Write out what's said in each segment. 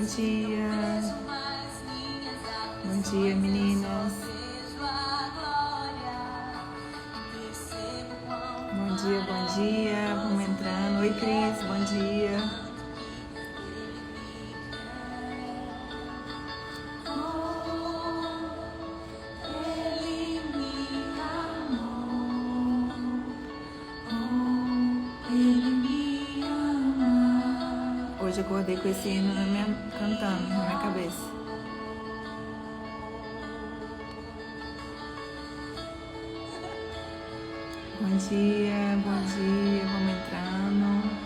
dia. Bom dia, meninas. Bom dia. Vamos entrando. Oi, Cris, bom dia. Hoje eu acordei com esse hino cantando na minha cabeça. Bom dia, vamos entrando.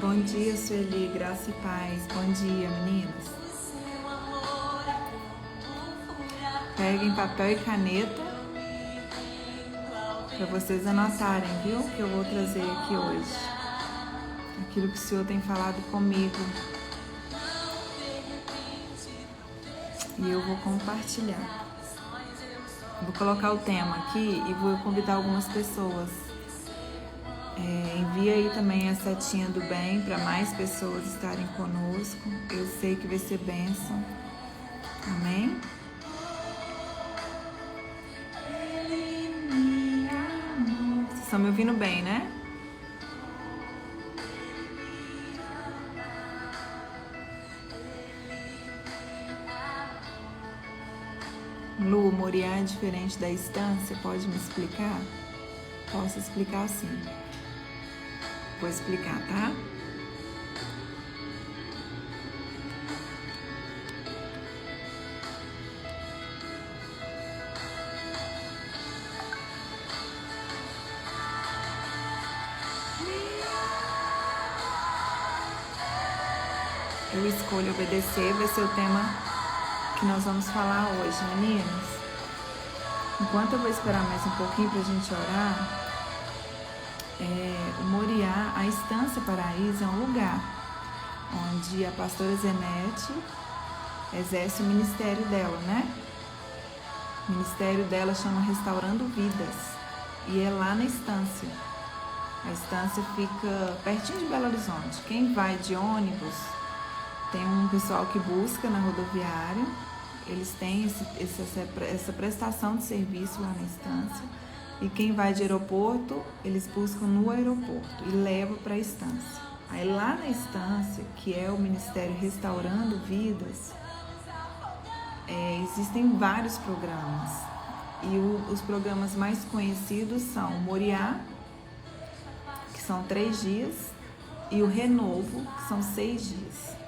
Bom dia, Sueli, graça e paz. Bom dia, meninas. Peguem papel e caneta para vocês anotarem, viu? Que eu vou trazer aqui hoje. Aquilo que o Senhor tem falado comigo. E eu vou compartilhar. Vou colocar o tema aqui e vou convidar algumas pessoas. Envia aí também a setinha do bem para mais pessoas estarem conosco. Eu sei que vai ser bênção. Amém? Vocês estão me ouvindo bem, né? Lu, Moriá é diferente da Estância? Pode me explicar? Posso explicar sim. Vou explicar, tá? Eu escolho obedecer, vai ser o tema que nós vamos falar hoje, meninas. Enquanto eu vou esperar mais um pouquinho pra gente orar, o Moriá, a Estância Paraíso, é um lugar onde a pastora Zenete exerce o ministério dela, né? O ministério dela chama Restaurando Vidas e é lá na Estância. A Estância fica pertinho de Belo Horizonte. Quem vai de ônibus, tem um pessoal que busca na rodoviária, eles têm essa prestação de serviço lá na Estância. E quem vai de aeroporto, eles buscam no aeroporto e levam para a Estância. Aí lá na Estância, que é o Ministério Restaurando Vidas, existem vários programas. E os programas mais conhecidos são o Moriá, que são 3 dias, e o Renovo, que são 6 dias.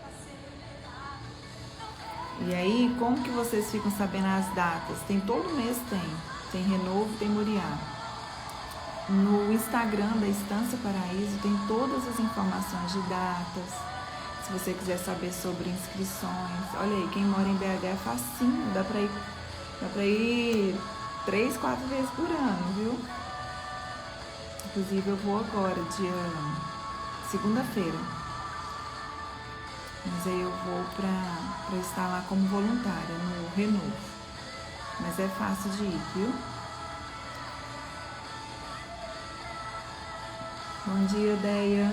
E aí, como que vocês ficam sabendo as datas? Todo mês tem Renovo, tem Moriá. No Instagram da Estância Paraíso tem todas as informações de datas. Se você quiser saber sobre inscrições, olha aí, quem mora em BH é facinho, dá pra ir 3, 4 vezes por ano, viu? Inclusive eu vou agora, segunda-feira. Mas aí eu vou pra estar lá como voluntária no Renovo. Mas é fácil de ir, viu? Bom dia, Deia.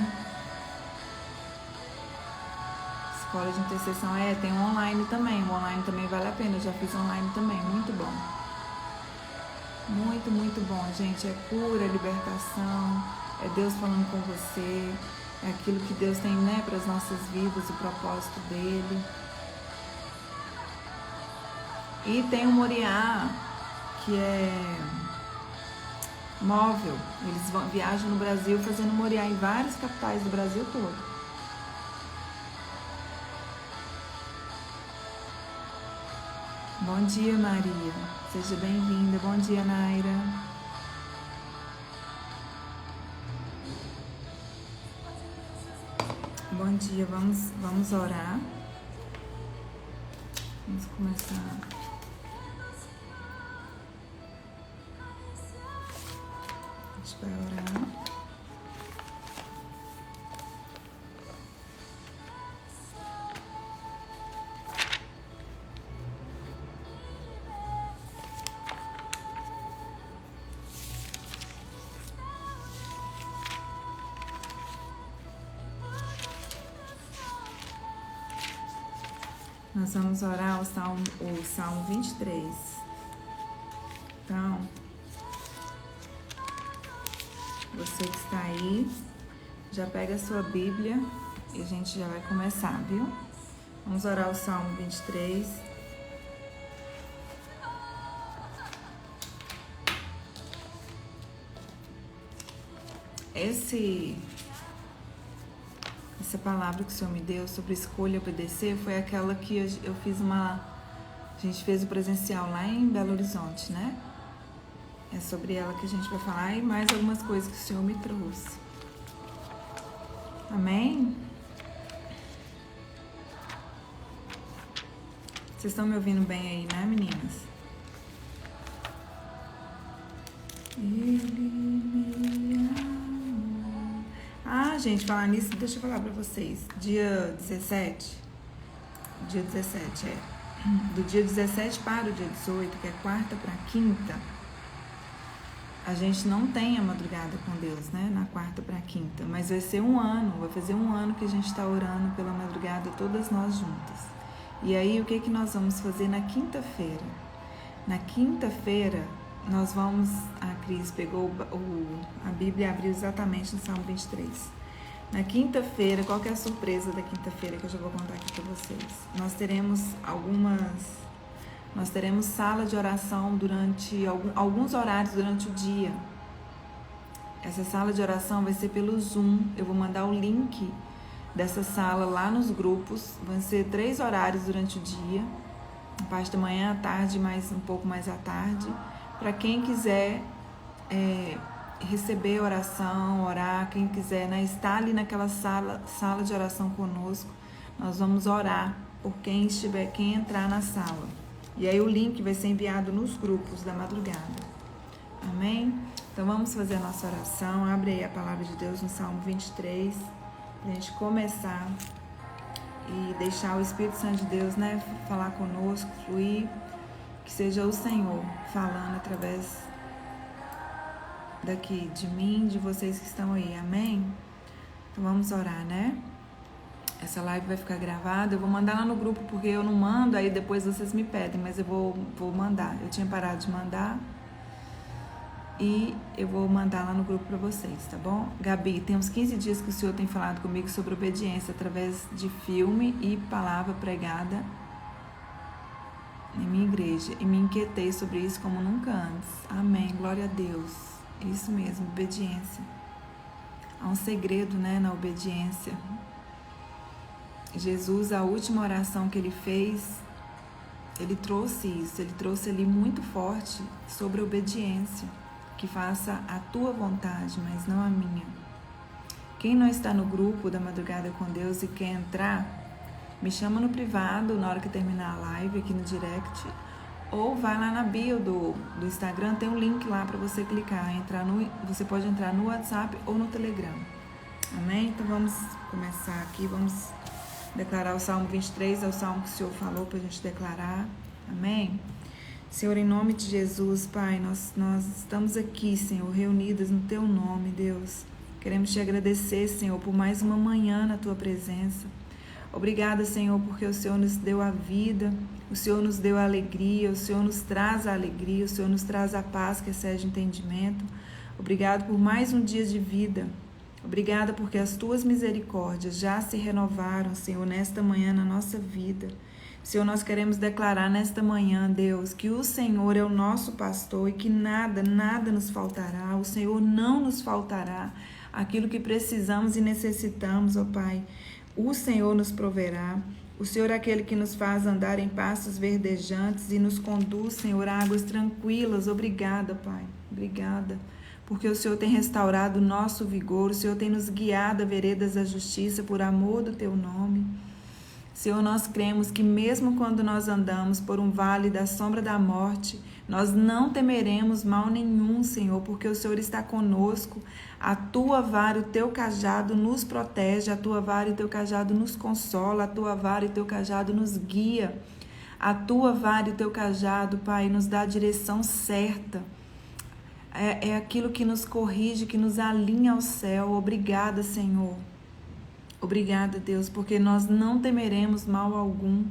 Escola de intercessão, tem um online também. O online também vale a pena. Eu já fiz online também, muito bom. Muito, muito bom, gente. É cura, é libertação. É Deus falando com você. É aquilo que Deus tem, né, para as nossas vidas, o propósito dele. E tem o Moriá, que é móvel. Eles viajam no Brasil fazendo Moriá em várias capitais do Brasil todo. Bom dia, Maria. Seja bem-vinda. Bom dia, Naira. Bom dia, vamos orar. Vamos começar. A gente vai orar. Nós vamos orar o Salmo 23. Então, você que está aí, já pega a sua Bíblia e a gente já vai começar, viu? Vamos orar o Salmo 23. Essa palavra que o Senhor me deu sobre escolha e obedecer foi aquela que eu fiz a gente fez o presencial lá em Belo Horizonte, né? É sobre ela que a gente vai falar e mais algumas coisas que o Senhor me trouxe. Amém? Vocês estão me ouvindo bem aí, né, meninas? Ele me amou. Ah, gente, falar nisso, deixa eu falar pra vocês. Dia 17, do dia 17 para o dia 18, que é quarta para quinta, a gente não tem a madrugada com Deus, né? Na quarta para quinta, mas vai fazer um ano que a gente está orando pela madrugada, todas nós juntas. E aí, o que nós vamos fazer na quinta-feira? Na quinta-feira, nós vamos... A Cris pegou a Bíblia e abriu exatamente no Salmo 23. Na quinta-feira, qual que é a surpresa da quinta-feira que eu já vou contar aqui para vocês? Nós teremos sala de oração durante alguns horários durante o dia. Essa sala de oração vai ser pelo Zoom. Eu vou mandar o link dessa sala lá nos grupos. Vão ser 3 horários durante o dia. A parte da manhã, à tarde, um pouco mais à tarde. Para quem quiser receber oração, orar, quem quiser, né, estar ali naquela sala de oração conosco, nós vamos orar por quem entrar na sala. E aí o link vai ser enviado nos grupos da madrugada. Amém? Então vamos fazer a nossa oração. Abre aí a palavra de Deus no Salmo 23, pra gente começar e deixar o Espírito Santo de Deus, né, falar conosco, fluir, que seja o Senhor falando através daqui, de mim, de vocês que estão aí, amém? Então vamos orar, né? Essa live vai ficar gravada, eu vou mandar lá no grupo, porque eu não mando, aí depois vocês me pedem, mas eu vou mandar. Eu tinha parado de mandar e eu vou mandar lá no grupo para vocês, tá bom? Gabi, tem uns 15 dias que o Senhor tem falado comigo sobre obediência através de filme e palavra pregada em minha igreja, e me inquietei sobre isso como nunca antes. Amém, glória a Deus. Isso mesmo, obediência. Há um segredo, né, na obediência. Jesus, a última oração que ele fez, ele trouxe isso, ele trouxe ali muito forte sobre a obediência, que faça a tua vontade, mas não a minha. Quem não está no grupo da Madrugada com Deus e quer entrar, me chama no privado na hora que terminar a live aqui no direct, ou vai lá na bio do Instagram, tem um link lá para você clicar, você pode entrar no WhatsApp ou no Telegram. Amém? Então vamos começar aqui, vamos declarar o Salmo 23, é o Salmo que o Senhor falou para a gente declarar. Amém? Senhor, em nome de Jesus, Pai, nós estamos aqui, Senhor, reunidas no Teu nome, Deus. Queremos Te agradecer, Senhor, por mais uma manhã na Tua presença. Obrigada, Senhor, porque o Senhor nos deu a vida, o Senhor nos deu a alegria, o Senhor nos traz a alegria, o Senhor nos traz a paz que excede entendimento. Obrigado por mais um dia de vida. Obrigada porque as Tuas misericórdias já se renovaram, Senhor, nesta manhã na nossa vida. Senhor, nós queremos declarar nesta manhã, Deus, que o Senhor é o nosso pastor e que nada nos faltará. O Senhor não nos faltará aquilo que precisamos e necessitamos, ó Pai. O Senhor nos proverá. O Senhor é aquele que nos faz andar em pastos verdejantes e nos conduz, Senhor, a águas tranquilas. Obrigada, Pai. Obrigada. Porque o Senhor tem restaurado o nosso vigor. O Senhor tem nos guiado a veredas da justiça por amor do Teu nome. Senhor, nós cremos que mesmo quando nós andamos por um vale da sombra da morte, nós não temeremos mal nenhum, Senhor, porque o Senhor está conosco. A Tua vara e o Teu cajado nos protege, a Tua vara e o Teu cajado nos consola, a Tua vara e o Teu cajado nos guia. A Tua vara e o Teu cajado, Pai, nos dá a direção certa. É aquilo que nos corrige, que nos alinha ao céu. Obrigada, Senhor. Obrigada, Deus, porque nós não temeremos mal algum.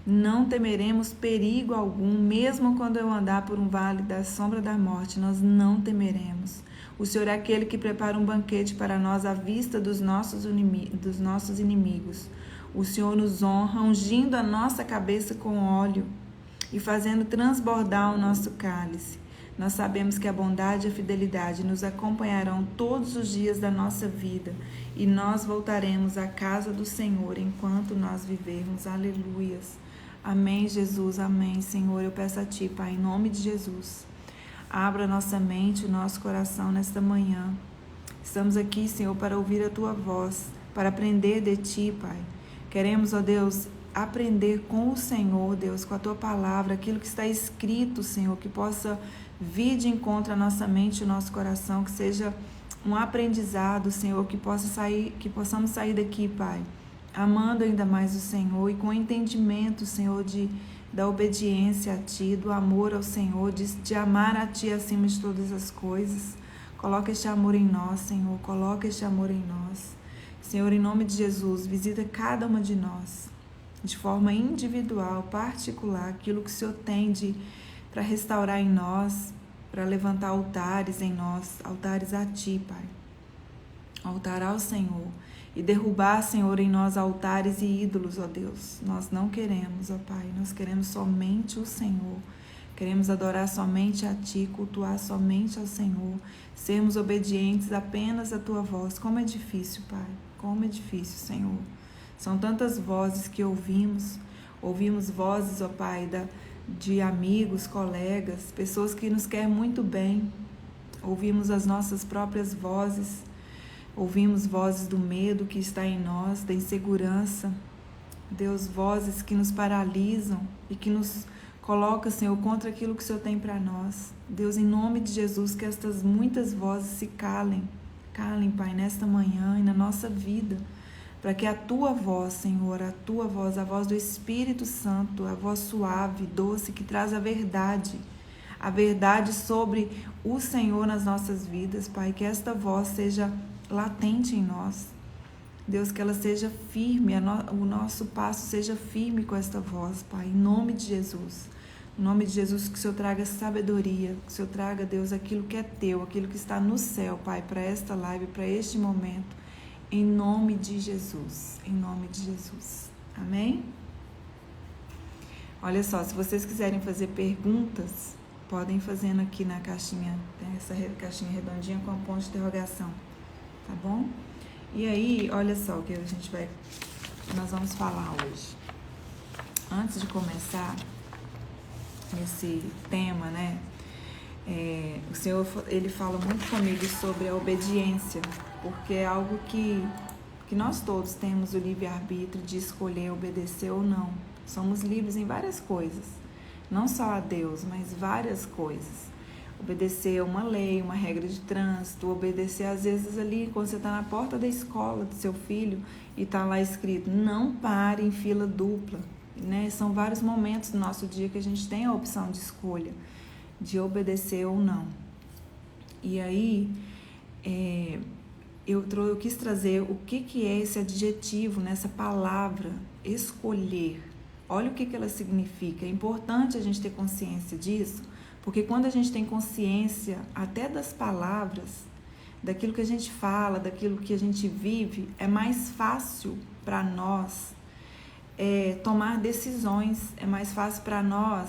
Não temeremos perigo algum, mesmo quando eu andar por um vale da sombra da morte, nós não temeremos. O Senhor é aquele que prepara um banquete para nós à vista dos nossos inimigos. O Senhor nos honra, ungindo a nossa cabeça com óleo e fazendo transbordar o nosso cálice. Nós sabemos que a bondade e a fidelidade nos acompanharão todos os dias da nossa vida e nós voltaremos à casa do Senhor enquanto nós vivermos. Aleluias. Amém, Jesus. Amém, Senhor. Eu peço a Ti, Pai, em nome de Jesus. Abra nossa mente, o nosso coração nesta manhã. Estamos aqui, Senhor, para ouvir a Tua voz, para aprender de Ti, Pai. Queremos, ó Deus, aprender com o Senhor, Deus, com a Tua palavra, aquilo que está escrito, Senhor, que possa vir de encontro à nossa mente e ao nosso coração, que seja um aprendizado, Senhor, que possamos sair daqui, Pai, amando ainda mais o Senhor e com entendimento, Senhor, da obediência a Ti, do amor ao Senhor, de amar a Ti acima de todas as coisas. Coloca este amor em nós, Senhor, coloca este amor em nós. Senhor, em nome de Jesus, visita cada uma de nós, de forma individual, particular, aquilo que o Senhor tem para restaurar em nós, para levantar altares em nós, altares a Ti, Pai, altar ao Senhor, e derrubar, Senhor, em nós altares e ídolos, ó Deus. Nós não queremos, ó Pai, nós queremos somente o Senhor, queremos adorar somente a Ti, cultuar somente ao Senhor, sermos obedientes apenas à Tua voz. Como é difícil, Pai, como é difícil, Senhor. São tantas vozes que ouvimos vozes, ó Pai, de amigos, colegas, pessoas que nos querem muito bem. Ouvimos as nossas próprias vozes, ouvimos vozes do medo que está em nós, da insegurança. Deus, vozes que nos paralisam e que nos colocam, Senhor, contra aquilo que o Senhor tem para nós. Deus, em nome de Jesus, que estas muitas vozes se calem, Pai, nesta manhã e na nossa vida, para que a Tua voz, Senhor, a Tua voz, a voz do Espírito Santo, a voz suave, doce, que traz a verdade sobre o Senhor nas nossas vidas, Pai, que esta voz seja latente em nós. Deus, que ela seja firme, o nosso passo seja firme com esta voz, Pai, em nome de Jesus. Em nome de Jesus, que o Senhor traga sabedoria, que o Senhor traga, Deus, aquilo que é Teu, aquilo que está no céu, Pai, para esta live, para este momento. Em nome de Jesus, em nome de Jesus. Amém? Olha só, se vocês quiserem fazer perguntas, podem fazendo aqui na caixinha, essa caixinha redondinha com a ponto de interrogação, tá bom? E aí, olha só o que nós vamos falar hoje. Antes de começar esse tema, né? O Senhor, Ele fala muito comigo sobre a obediência, porque é algo que nós todos temos o livre-arbítrio de escolher obedecer ou não. Somos livres em várias coisas, não só a Deus, mas várias coisas. Obedecer a uma lei, uma regra de trânsito, obedecer às vezes ali quando você está na porta da escola do seu filho e está lá escrito, não pare em fila dupla, né? São vários momentos do nosso dia que a gente tem a opção de escolha, de obedecer ou não. E aí, eu quis trazer o que é esse adjetivo, nessa palavra, escolher. Olha o que ela significa. É importante a gente ter consciência disso, porque quando a gente tem consciência até das palavras, daquilo que a gente fala, daquilo que a gente vive, é mais fácil para nós tomar decisões, é mais fácil para nós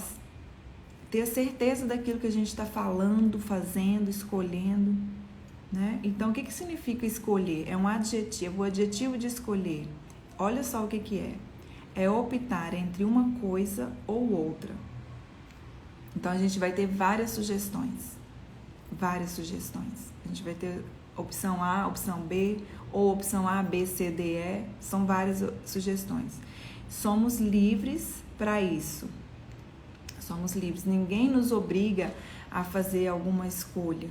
ter a certeza daquilo que a gente está falando, fazendo, escolhendo, né? Então, o que significa escolher? É um adjetivo, o adjetivo de escolher. Olha só o que é. É optar entre uma coisa ou outra. Então, a gente vai ter várias sugestões. A gente vai ter opção A, opção B, ou opção A, B, C, D, E. São várias sugestões. Somos livres para isso. Somos livres. Ninguém nos obriga a fazer alguma escolha,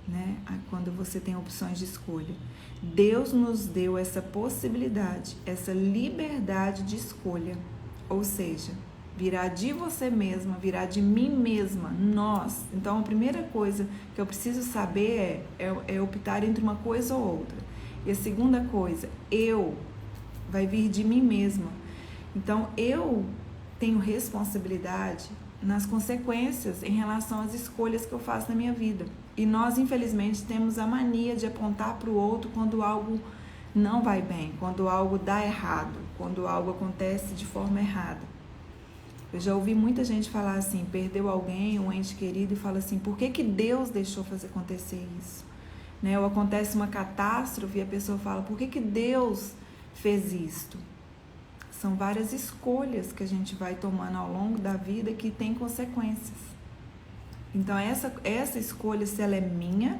né? Quando você tem opções de escolha. Deus nos deu essa possibilidade, essa liberdade de escolha. Ou seja, virá de você mesma, virá de mim mesma, nós. Então, a primeira coisa que eu preciso saber é optar entre uma coisa ou outra. E a segunda coisa, vai vir de mim mesma. Então, eu tenho responsabilidade nas consequências em relação às escolhas que eu faço na minha vida. E nós, infelizmente, temos a mania de apontar para o outro quando algo não vai bem, quando algo dá errado, quando algo acontece de forma errada. Eu já ouvi muita gente falar assim, perdeu alguém, um ente querido, e fala assim, por que Deus deixou acontecer isso? Né? Ou acontece uma catástrofe e a pessoa fala, por que Deus fez isto? São várias escolhas que a gente vai tomando ao longo da vida que tem consequências. Então, essa escolha, se ela é minha,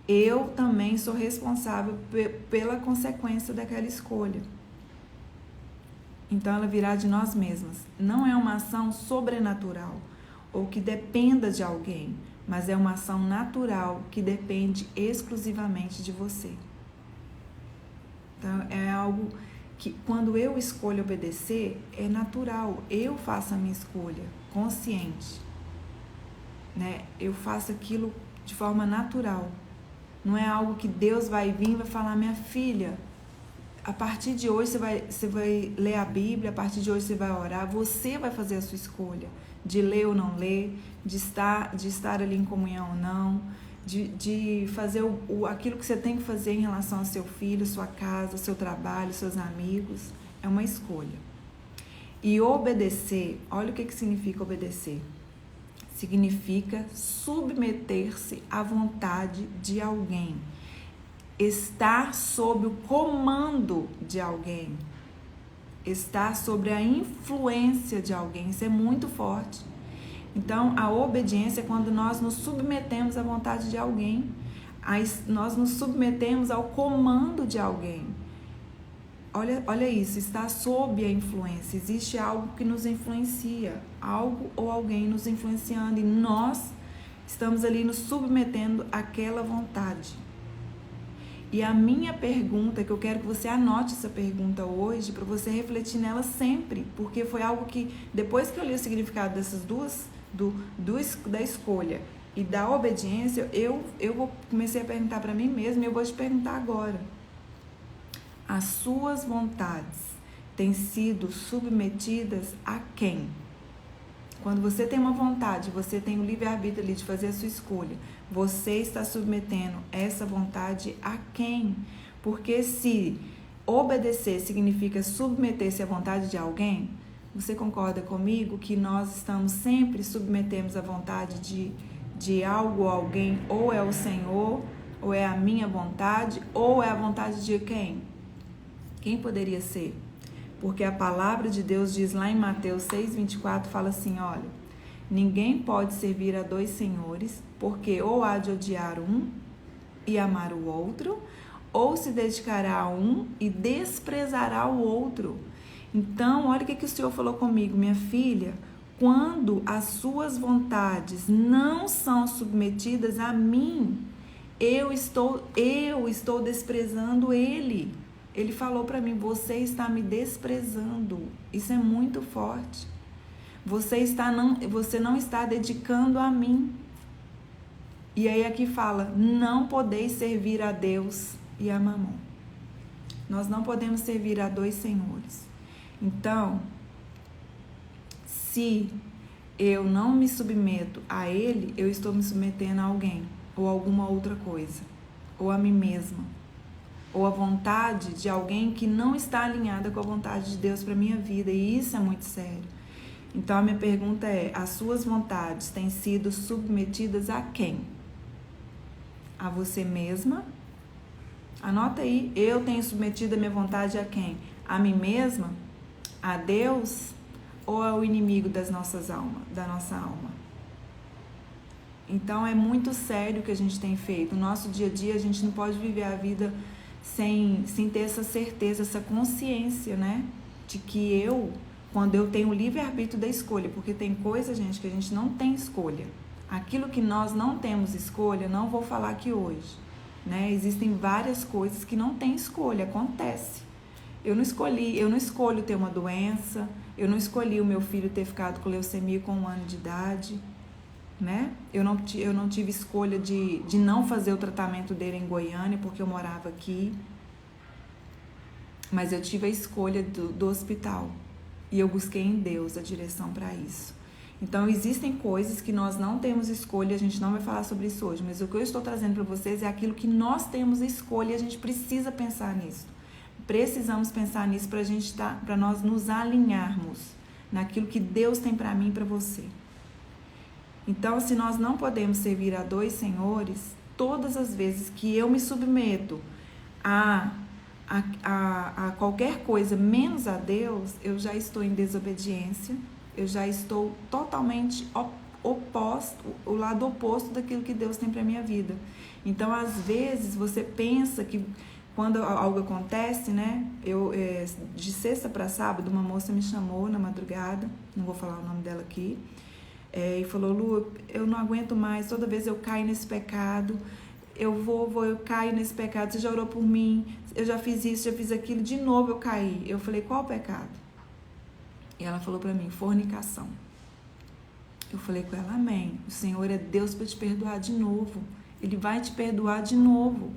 eu também sou responsável pela consequência daquela escolha. Então, ela virá de nós mesmas. Não é uma ação sobrenatural ou que dependa de alguém, mas é uma ação natural que depende exclusivamente de você. Então, é algo que quando eu escolho obedecer, é natural. Eu faço a minha escolha consciente, né? Eu faço aquilo de forma natural. Não é algo que Deus vai vir e vai falar, minha filha, a partir de hoje você vai ler a Bíblia, a partir de hoje você vai orar, você vai fazer a sua escolha de ler ou não ler, de estar ali em comunhão ou não, de fazer aquilo que você tem que fazer em relação ao seu filho, sua casa, seu trabalho, seus amigos. É uma escolha. E obedecer, olha o que significa obedecer. Significa submeter-se à vontade de alguém. Estar sob o comando de alguém. Estar sobre a influência de alguém. Isso é muito forte. Então, a obediência é quando nós nos submetemos à vontade de alguém. Nós nos submetemos ao comando de alguém. Olha isso, está sob a influência. Existe algo que nos influencia, algo ou alguém nos influenciando, e nós estamos ali nos submetendo àquela vontade. E a minha pergunta, que eu quero que você anote essa pergunta hoje, para você refletir nela sempre, porque foi algo que, depois que eu li o significado dessas duas, da escolha e da obediência, eu comecei a perguntar para mim mesma, e eu vou te perguntar agora. As suas vontades têm sido submetidas a quem? Quando você tem uma vontade, você tem o livre-arbítrio ali de fazer a sua escolha, você está submetendo essa vontade a quem? Porque se obedecer significa submeter-se à vontade de alguém, você concorda comigo que nós estamos sempre submetemos à vontade de algo ou alguém, ou é o Senhor, ou é a minha vontade, ou é a vontade de quem? Quem poderia ser? Porque a palavra de Deus diz lá em Mateus 6,24, fala assim, olha, ninguém pode servir a dois senhores, porque ou há de odiar um e amar o outro, ou se dedicará a um e desprezará o outro. Então, olha o que o Senhor falou comigo, minha filha, quando as suas vontades não são submetidas a mim, eu estou desprezando Ele. Ele falou para mim, você está me desprezando. Isso é muito forte. Você não está dedicando a mim. E aí aqui fala, não podeis servir a Deus e a Mamon. Nós não podemos servir a dois senhores. Então, se eu não me submeto a Ele, eu estou me submetendo a alguém, ou alguma outra coisa, ou a mim mesma, ou a vontade de alguém que não está alinhada com a vontade de Deus para a minha vida, e isso é muito sério. Então, a minha pergunta é, as suas vontades têm sido submetidas a quem? A você mesma? Anota aí, eu tenho submetido a minha vontade a quem? A mim mesma? A Deus? Ou ao inimigo da nossa alma? Então, é muito sério o que a gente tem feito. No nosso dia a dia, a gente não pode viver a vida sem ter essa certeza, essa consciência, né? De que quando eu tenho o livre-arbítrio da escolha, porque tem coisa, gente, que a gente não tem escolha. Aquilo que nós não temos escolha, não vou falar aqui hoje, né? Existem várias coisas que não tem escolha, acontece. Eu não escolho ter uma doença, eu não escolhi o meu filho ter ficado com leucemia com 1 ano de idade, né? Eu não tive escolha de não fazer o tratamento dele em Goiânia, porque eu morava aqui, mas eu tive a escolha do hospital, E eu busquei em Deus a direção para isso. Então, existem coisas que nós não temos escolha, a gente não vai falar sobre isso hoje, mas o que eu estou trazendo para vocês é aquilo que nós temos escolha e a gente precisa pensar nisso. Precisamos pensar nisso para nós nos alinharmos naquilo que Deus tem para mim e para você. Então, se nós não podemos servir a dois senhores, todas as vezes que eu me submeto a qualquer coisa menos a Deus, eu já estou em desobediência, eu já estou totalmente oposto, o lado oposto daquilo que Deus tem para minha vida. Então, às vezes, você pensa que quando algo acontece, né? De sexta para sábado, uma moça me chamou na madrugada, não vou falar o nome dela aqui, e falou: Lu, eu não aguento mais, toda vez eu caio nesse pecado, eu caio nesse pecado, você já orou por mim, eu já fiz isso, já fiz aquilo, de novo eu caí. Eu falei: qual pecado? E ela falou para mim: fornicação. Eu falei com ela: amém, o Senhor é Deus para te perdoar de novo, Ele vai te perdoar de novo.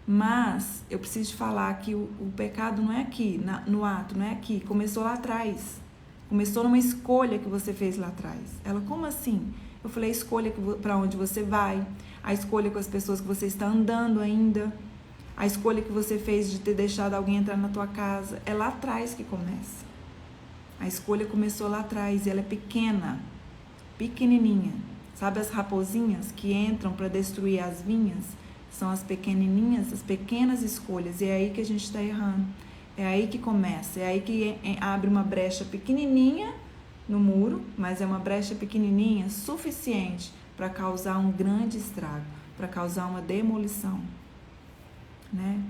Mas eu preciso te falar que o pecado não é aqui, no ato, não é aqui, começou lá atrás. Começou numa escolha que você fez lá atrás. Ela: como assim? Eu falei: a escolha para onde você vai, a escolha com as pessoas que você está andando ainda, a escolha que você fez de ter deixado alguém entrar na tua casa, é lá atrás que começa. A escolha começou lá atrás e ela é pequena, pequenininha. Sabe as raposinhas que entram para destruir as vinhas? São as pequenininhas, as pequenas escolhas. E é aí que a gente está errando. É aí que começa. É aí que abre uma brecha pequenininha no muro, mas é uma brecha pequenininha suficiente para causar um grande estrago, para causar uma demolição, né?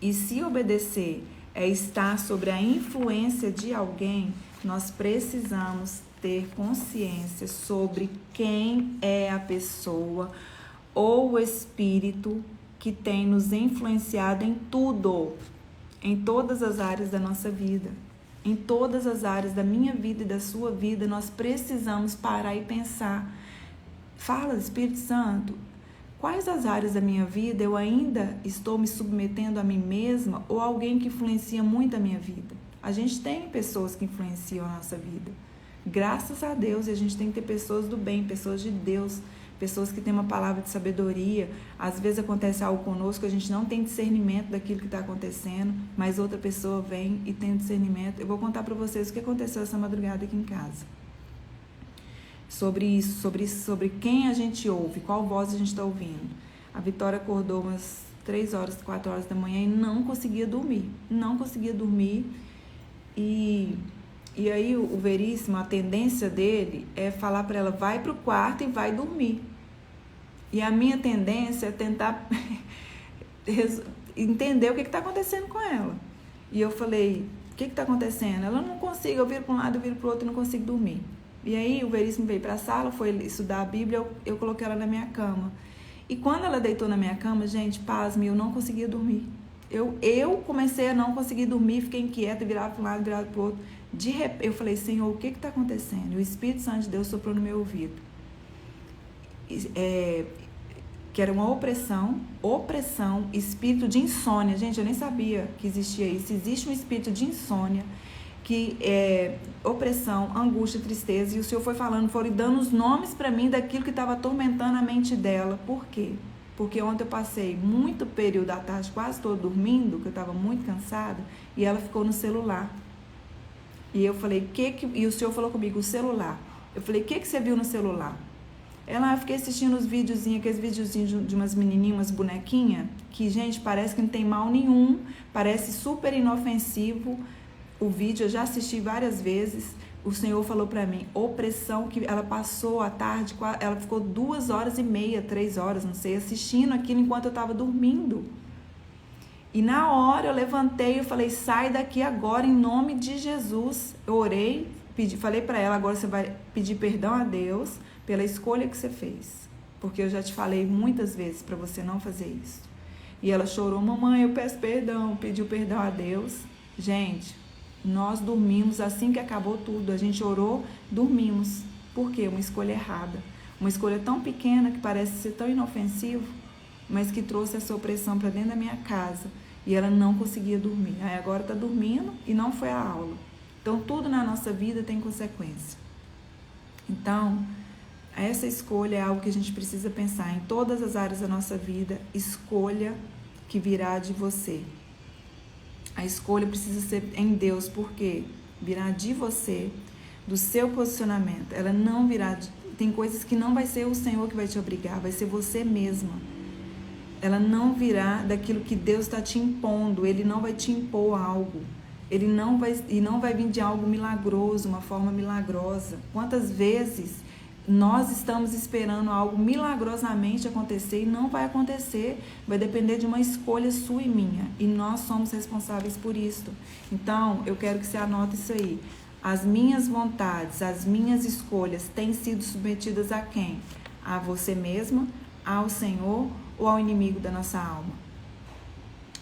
E se obedecer é estar sobre a influência de alguém, nós precisamos ter consciência sobre quem é a pessoa ou o espírito que tem nos influenciado em tudo, em todas as áreas da nossa vida, em todas as áreas da minha vida e da sua vida. Nós precisamos parar e pensar. Fala, Espírito Santo, quais as áreas da minha vida eu ainda estou me submetendo a mim mesma ou alguém que influencia muito a minha vida? A gente tem pessoas que influenciam a nossa vida, graças a Deus, e a gente tem que ter pessoas do bem, pessoas de Deus, pessoas que têm uma palavra de sabedoria. Às vezes acontece algo conosco, a gente não tem discernimento daquilo que está acontecendo, mas outra pessoa vem e tem discernimento. Eu vou contar para vocês o que aconteceu essa madrugada aqui em casa. Sobre isso, sobre quem a gente ouve, qual voz a gente está ouvindo. A Vitória acordou umas 3 horas, 4 horas da manhã e não conseguia dormir. E aí o Veríssimo, a tendência dele é falar para ela: vai para o quarto e vai dormir. E a minha tendência é tentar entender o que está acontecendo com ela. E eu falei: o que está acontecendo? Ela: não consigo, eu viro para um lado, eu viro para o outro e não consigo dormir. E aí o Veríssimo veio para a sala, foi estudar a Bíblia, eu coloquei ela na minha cama. E quando ela deitou na minha cama, gente, pasme, eu não conseguia dormir. Eu comecei a não conseguir dormir, fiquei inquieta, virava para um lado, virava para o outro. De repente, eu falei: Senhor, o que está acontecendo? E o Espírito Santo de Deus soprou no meu ouvido. Que era uma opressão, espírito de insônia. Gente, eu nem sabia que existia isso. Existe um espírito de insônia, que é opressão, angústia, tristeza. E o Senhor foi falando, foram dando os nomes para mim daquilo que estava atormentando a mente dela. Por quê? Porque ontem eu passei muito período da tarde, quase todo dormindo, que eu estava muito cansada, e ela ficou no celular. E eu falei: e o Senhor falou comigo: o celular. Eu falei: o que você viu no celular? Ela: eu fiquei assistindo os videozinhos, aqueles videozinhos de umas menininhas, umas bonequinhas, que, gente, parece que não tem mal nenhum, parece super inofensivo. O vídeo eu já assisti várias vezes. O Senhor falou para mim: opressão, que ela passou a tarde, ela ficou 2 horas e meia, 3 horas, não sei, assistindo aquilo enquanto eu estava dormindo. E na hora eu levantei, eu falei: sai daqui agora, em nome de Jesus. Eu orei, falei para ela: agora você vai pedir perdão a Deus pela escolha que você fez, porque eu já te falei muitas vezes para você não fazer isso. E ela chorou: mamãe, eu peço perdão, pediu perdão a Deus. Gente, nós dormimos assim que acabou tudo, a gente orou, dormimos. Por quê? Uma escolha errada, uma escolha tão pequena que parece ser tão inofensivo, mas que trouxe essa opressão para dentro da minha casa, e ela não conseguia dormir. Aí agora está dormindo e não foi à aula. Então, tudo na nossa vida tem consequência. Então, essa escolha é algo que a gente precisa pensar em todas as áreas da nossa vida. Escolha que virá de você. A escolha precisa ser em Deus, porque virá de você, do seu posicionamento. Ela não virá tem coisas que não vai ser o Senhor que vai te obrigar, vai ser você mesma. Ela não virá daquilo que Deus está te impondo. Ele não vai te impor algo. Ele não vai vir de algo milagroso, uma forma milagrosa. Quantas vezes nós estamos esperando algo milagrosamente acontecer e não vai acontecer? Vai depender de uma escolha sua e minha. E nós somos responsáveis por isso. Então, eu quero que você anote isso aí. As minhas vontades, as minhas escolhas têm sido submetidas a quem? A você mesma, ao Senhor ou ao inimigo da nossa alma?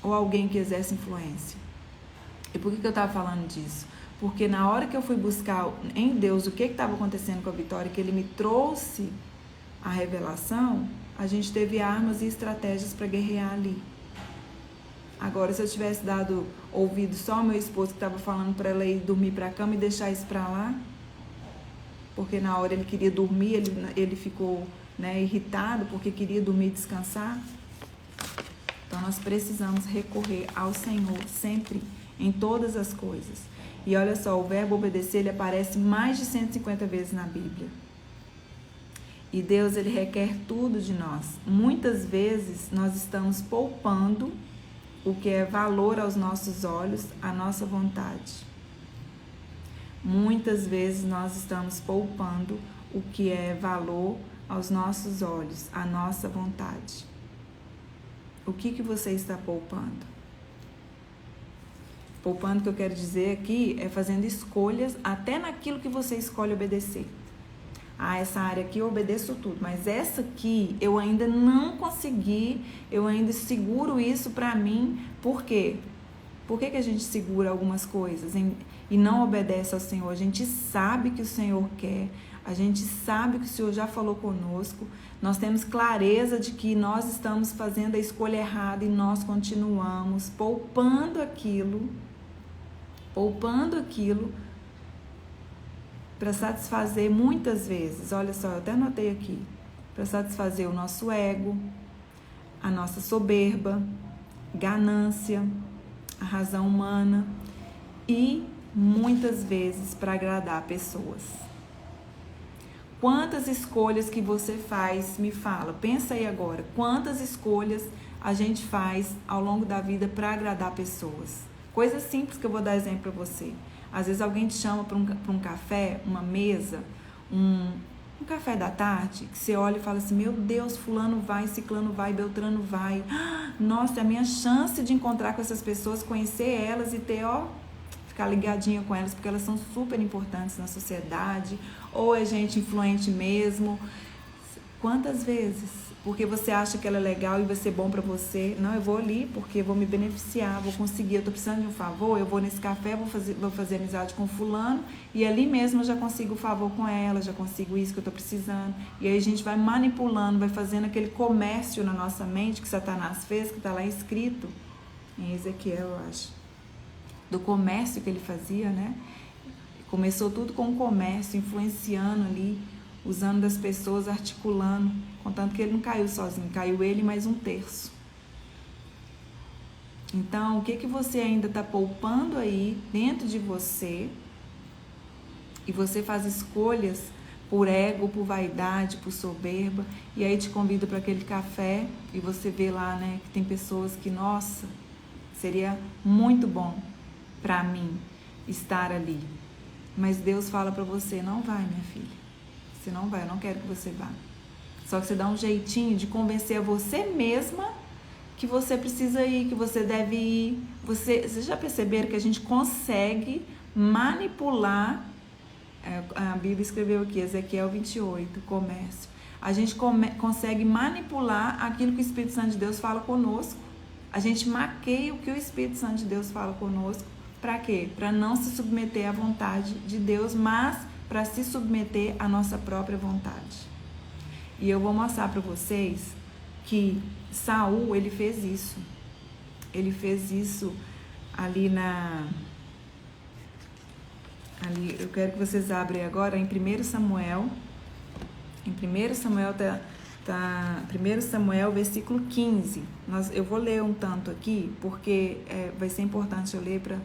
Ou alguém que exerce influência? E por que eu estava falando disso? Porque na hora que eu fui buscar em Deus o que estava acontecendo com a Vitória, que Ele me trouxe a revelação, a gente teve armas e estratégias para guerrear ali. Agora, se eu tivesse dado ouvido só ao meu esposo que estava falando para ela ir dormir para a cama e deixar isso para lá, porque na hora ele queria dormir, ele ficou, irritado porque queria dormir e descansar. Então, nós precisamos recorrer ao Senhor sempre, em todas as coisas. E olha só, o verbo obedecer, ele aparece mais de 150 vezes na Bíblia. E Deus, ele requer tudo de nós. Muitas vezes, nós estamos poupando o que é valor aos nossos olhos, a nossa vontade. Muitas vezes nós estamos poupando o que é valor aos nossos olhos, a nossa vontade. O que você está poupando? Poupando, que eu quero dizer aqui, é fazendo escolhas até naquilo que você escolhe obedecer. Essa área aqui eu obedeço tudo, mas essa aqui eu ainda não consegui, eu ainda seguro isso pra mim. Por quê? Por que a gente segura algumas coisas e não obedece ao Senhor? A gente sabe que o Senhor quer, a gente sabe que o Senhor já falou conosco, nós temos clareza de que nós estamos fazendo a escolha errada e nós continuamos poupando aquilo para satisfazer muitas vezes, olha só, eu até anotei aqui, para satisfazer o nosso ego, a nossa soberba, ganância, a razão humana e muitas vezes para agradar pessoas. Quantas escolhas que você faz, me fala, pensa aí agora, quantas escolhas a gente faz ao longo da vida para agradar pessoas? Coisas simples que eu vou dar exemplo para você. Às vezes alguém te chama para um café, uma mesa, um café da tarde, que você olha e fala assim, meu Deus, fulano vai, ciclano vai, beltrano vai. Nossa, é a minha chance de encontrar com essas pessoas, conhecer elas e ter, ficar ligadinha com elas, porque elas são super importantes na sociedade, ou é gente influente mesmo. Quantas vezes? Porque você acha que ela é legal e vai ser bom pra você. Não, eu vou ali porque vou me beneficiar, vou conseguir, eu tô precisando de um favor, eu vou nesse café, vou fazer amizade com fulano e ali mesmo eu já consigo o favor com ela, já consigo isso que eu tô precisando. E aí a gente vai manipulando, vai fazendo aquele comércio na nossa mente que Satanás fez, que tá lá escrito em Ezequiel, eu acho, do comércio que ele fazia, né? Começou tudo com o comércio, influenciando ali, usando das pessoas, articulando, contanto que ele não caiu sozinho, caiu ele mais 1/3. Então, o que você ainda está poupando aí dentro de você e você faz escolhas por ego, por vaidade, por soberba, e aí te convida para aquele café e você vê lá, né, que tem pessoas que, nossa, seria muito bom para mim estar ali. Mas Deus fala para você, não vai, minha filha. Você não vai, eu não quero que você vá. Só que você dá um jeitinho de convencer a você mesma que você precisa ir, que você deve ir. Vocês já perceberam que a gente consegue manipular, a Bíblia escreveu aqui, Ezequiel 28, comércio. A gente consegue manipular aquilo que o Espírito Santo de Deus fala conosco. A gente maqueia o que o Espírito Santo de Deus fala conosco. Para quê? Para não se submeter à vontade de Deus, mas para se submeter à nossa própria vontade. E eu vou mostrar para vocês que Saul, ele fez isso. Ele fez isso ali Ali, eu quero que vocês abrem agora em 1 Samuel. Em 1 Samuel 1 Samuel, versículo 15. Eu vou ler um tanto aqui, porque vai ser importante eu ler para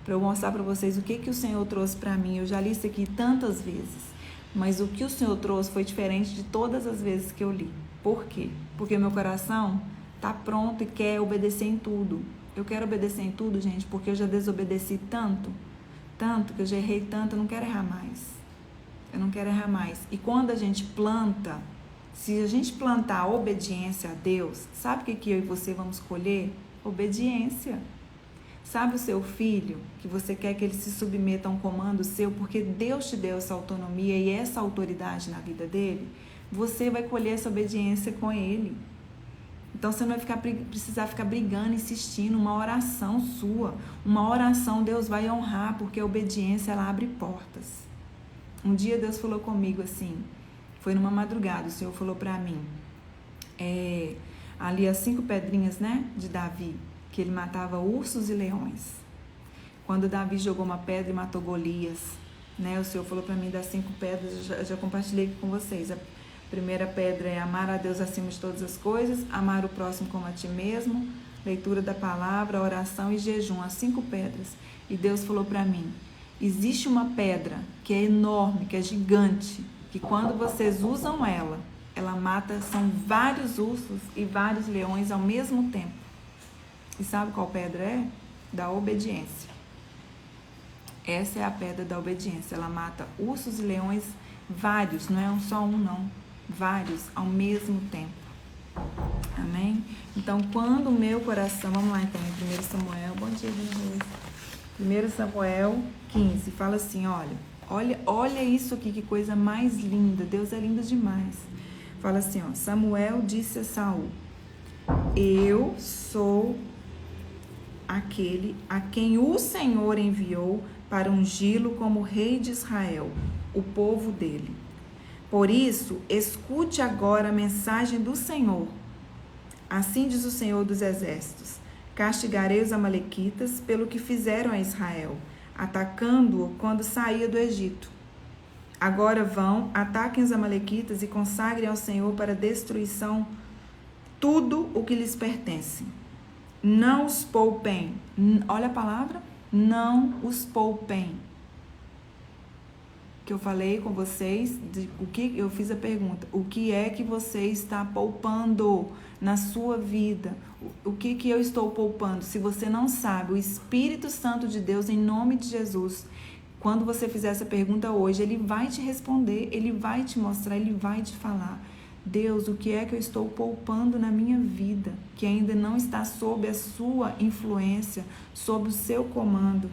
eu mostrar para vocês o que o Senhor trouxe para mim. Eu já li isso aqui tantas vezes, mas o que o Senhor trouxe foi diferente de todas as vezes que eu li. Por quê? Porque meu coração está pronto e quer obedecer em tudo. Eu quero obedecer em tudo, gente, porque eu já desobedeci tanto que eu já errei tanto, eu não quero errar mais. Eu não quero errar mais. E quando a gente planta, se a gente plantar a obediência a Deus, sabe o que eu e você vamos colher? Obediência. Sabe o seu filho, que você quer que ele se submeta a um comando seu, porque Deus te deu essa autonomia e essa autoridade na vida dele? Você vai colher essa obediência com ele. Então você não vai precisar ficar brigando, insistindo. Uma oração sua, uma oração Deus vai honrar, porque a obediência ela abre portas. Um dia Deus falou comigo assim, foi numa madrugada, o Senhor falou para mim, ali as 5 pedrinhas, né, de Davi, que ele matava ursos e leões. Quando Davi jogou uma pedra e matou Golias, né, o Senhor falou para mim das 5 pedras, eu já compartilhei aqui com vocês. A primeira pedra é amar a Deus acima de todas as coisas, amar o próximo como a ti mesmo, leitura da palavra, oração e jejum, as 5 pedras. E Deus falou para mim, existe uma pedra que é enorme, que é gigante, que quando vocês usam ela mata, são vários ursos e vários leões ao mesmo tempo. E sabe qual pedra é? Da obediência. Essa é a pedra da obediência. Ela mata ursos e leões, vários, não é só um não, vários ao mesmo tempo. Amém? Então, quando o meu coração, vamos lá então, em 1 Samuel, bom dia, Dona Rose. 1 Samuel 15, fala assim, olha isso aqui, que coisa mais linda, Deus é lindo demais. Fala assim, Samuel disse a Saul, eu sou aquele a quem o Senhor enviou para ungí-lo como rei de Israel, o povo dele. Por isso, escute agora a mensagem do Senhor. Assim diz o Senhor dos Exércitos, castigarei os amalequitas pelo que fizeram a Israel, atacando-o quando saía do Egito. Agora vão, ataquem os amalequitas e consagrem ao Senhor para destruição tudo o que lhes pertence. Não os poupem. Olha a palavra. Não os poupem. Que eu falei com vocês, o que eu fiz a pergunta. O que é que você está poupando na sua vida? O que eu estou poupando? Se você não sabe, o Espírito Santo de Deus, em nome de Jesus, quando você fizer essa pergunta hoje, ele vai te responder, ele vai te mostrar, ele vai te falar. Deus, o que é que eu estou poupando na minha vida, que ainda não está sob a sua influência, sob o seu comando?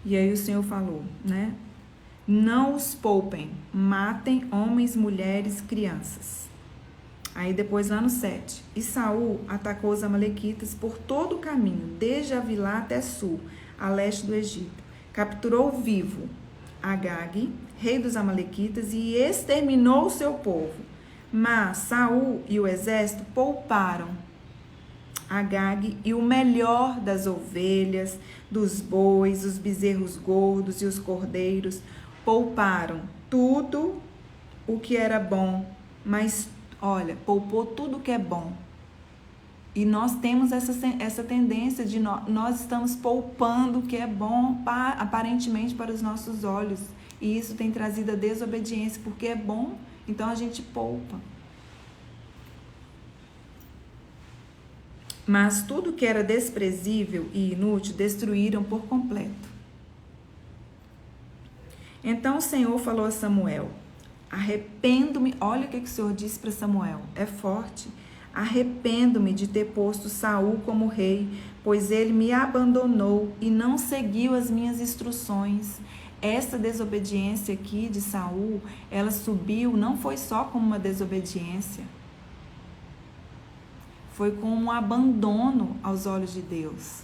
E aí o Senhor falou, né? Não os poupem, matem homens, mulheres, crianças. Aí depois lá no 7, e Saul atacou os amalequitas por todo o caminho, desde Avilá até sul, a leste do Egito. Capturou vivo Agag, rei dos amalequitas, e exterminou o seu povo. Mas Saul e o exército pouparam Agag e o melhor das ovelhas, dos bois, os bezerros gordos e os cordeiros. Pouparam tudo o que era bom, mas, poupou tudo o que é bom. E nós temos essa tendência de nós estamos poupando o que é bom aparentemente para os nossos olhos. E isso tem trazido a desobediência, porque é bom, então a gente poupa. Mas tudo que era desprezível e inútil destruíram por completo. Então o Senhor falou a Samuel, arrependo-me, olha o que o Senhor disse para Samuel, é forte. Arrependo-me de ter posto Saul como rei, pois ele me abandonou e não seguiu as minhas instruções. Essa desobediência aqui de Saul, ela subiu, não foi só como uma desobediência, foi como um abandono aos olhos de Deus.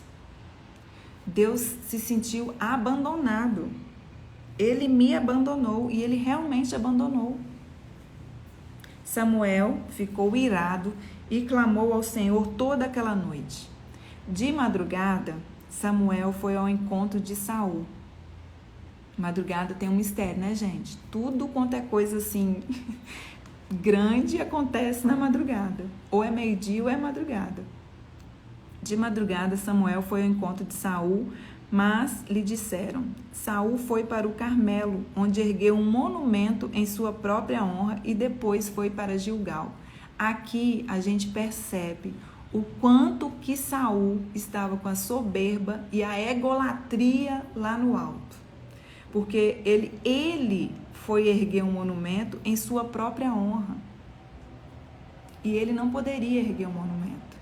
Deus se sentiu abandonado. Ele me abandonou e ele realmente abandonou. Samuel ficou irado e clamou ao Senhor toda aquela noite. De madrugada, Samuel foi ao encontro de Saul. Madrugada tem um mistério, né, gente? Tudo quanto é coisa assim grande acontece na madrugada. Ou é meio-dia ou é madrugada. De madrugada, Samuel foi ao encontro de Saul, mas lhe disseram: Saul foi para o Carmelo, onde ergueu um monumento em sua própria honra, e depois foi para Gilgal. Aqui a gente percebe o quanto que Saul estava com a soberba e a egolatria lá no alto. Porque ele foi erguer um monumento em sua própria honra. E ele não poderia erguer um monumento.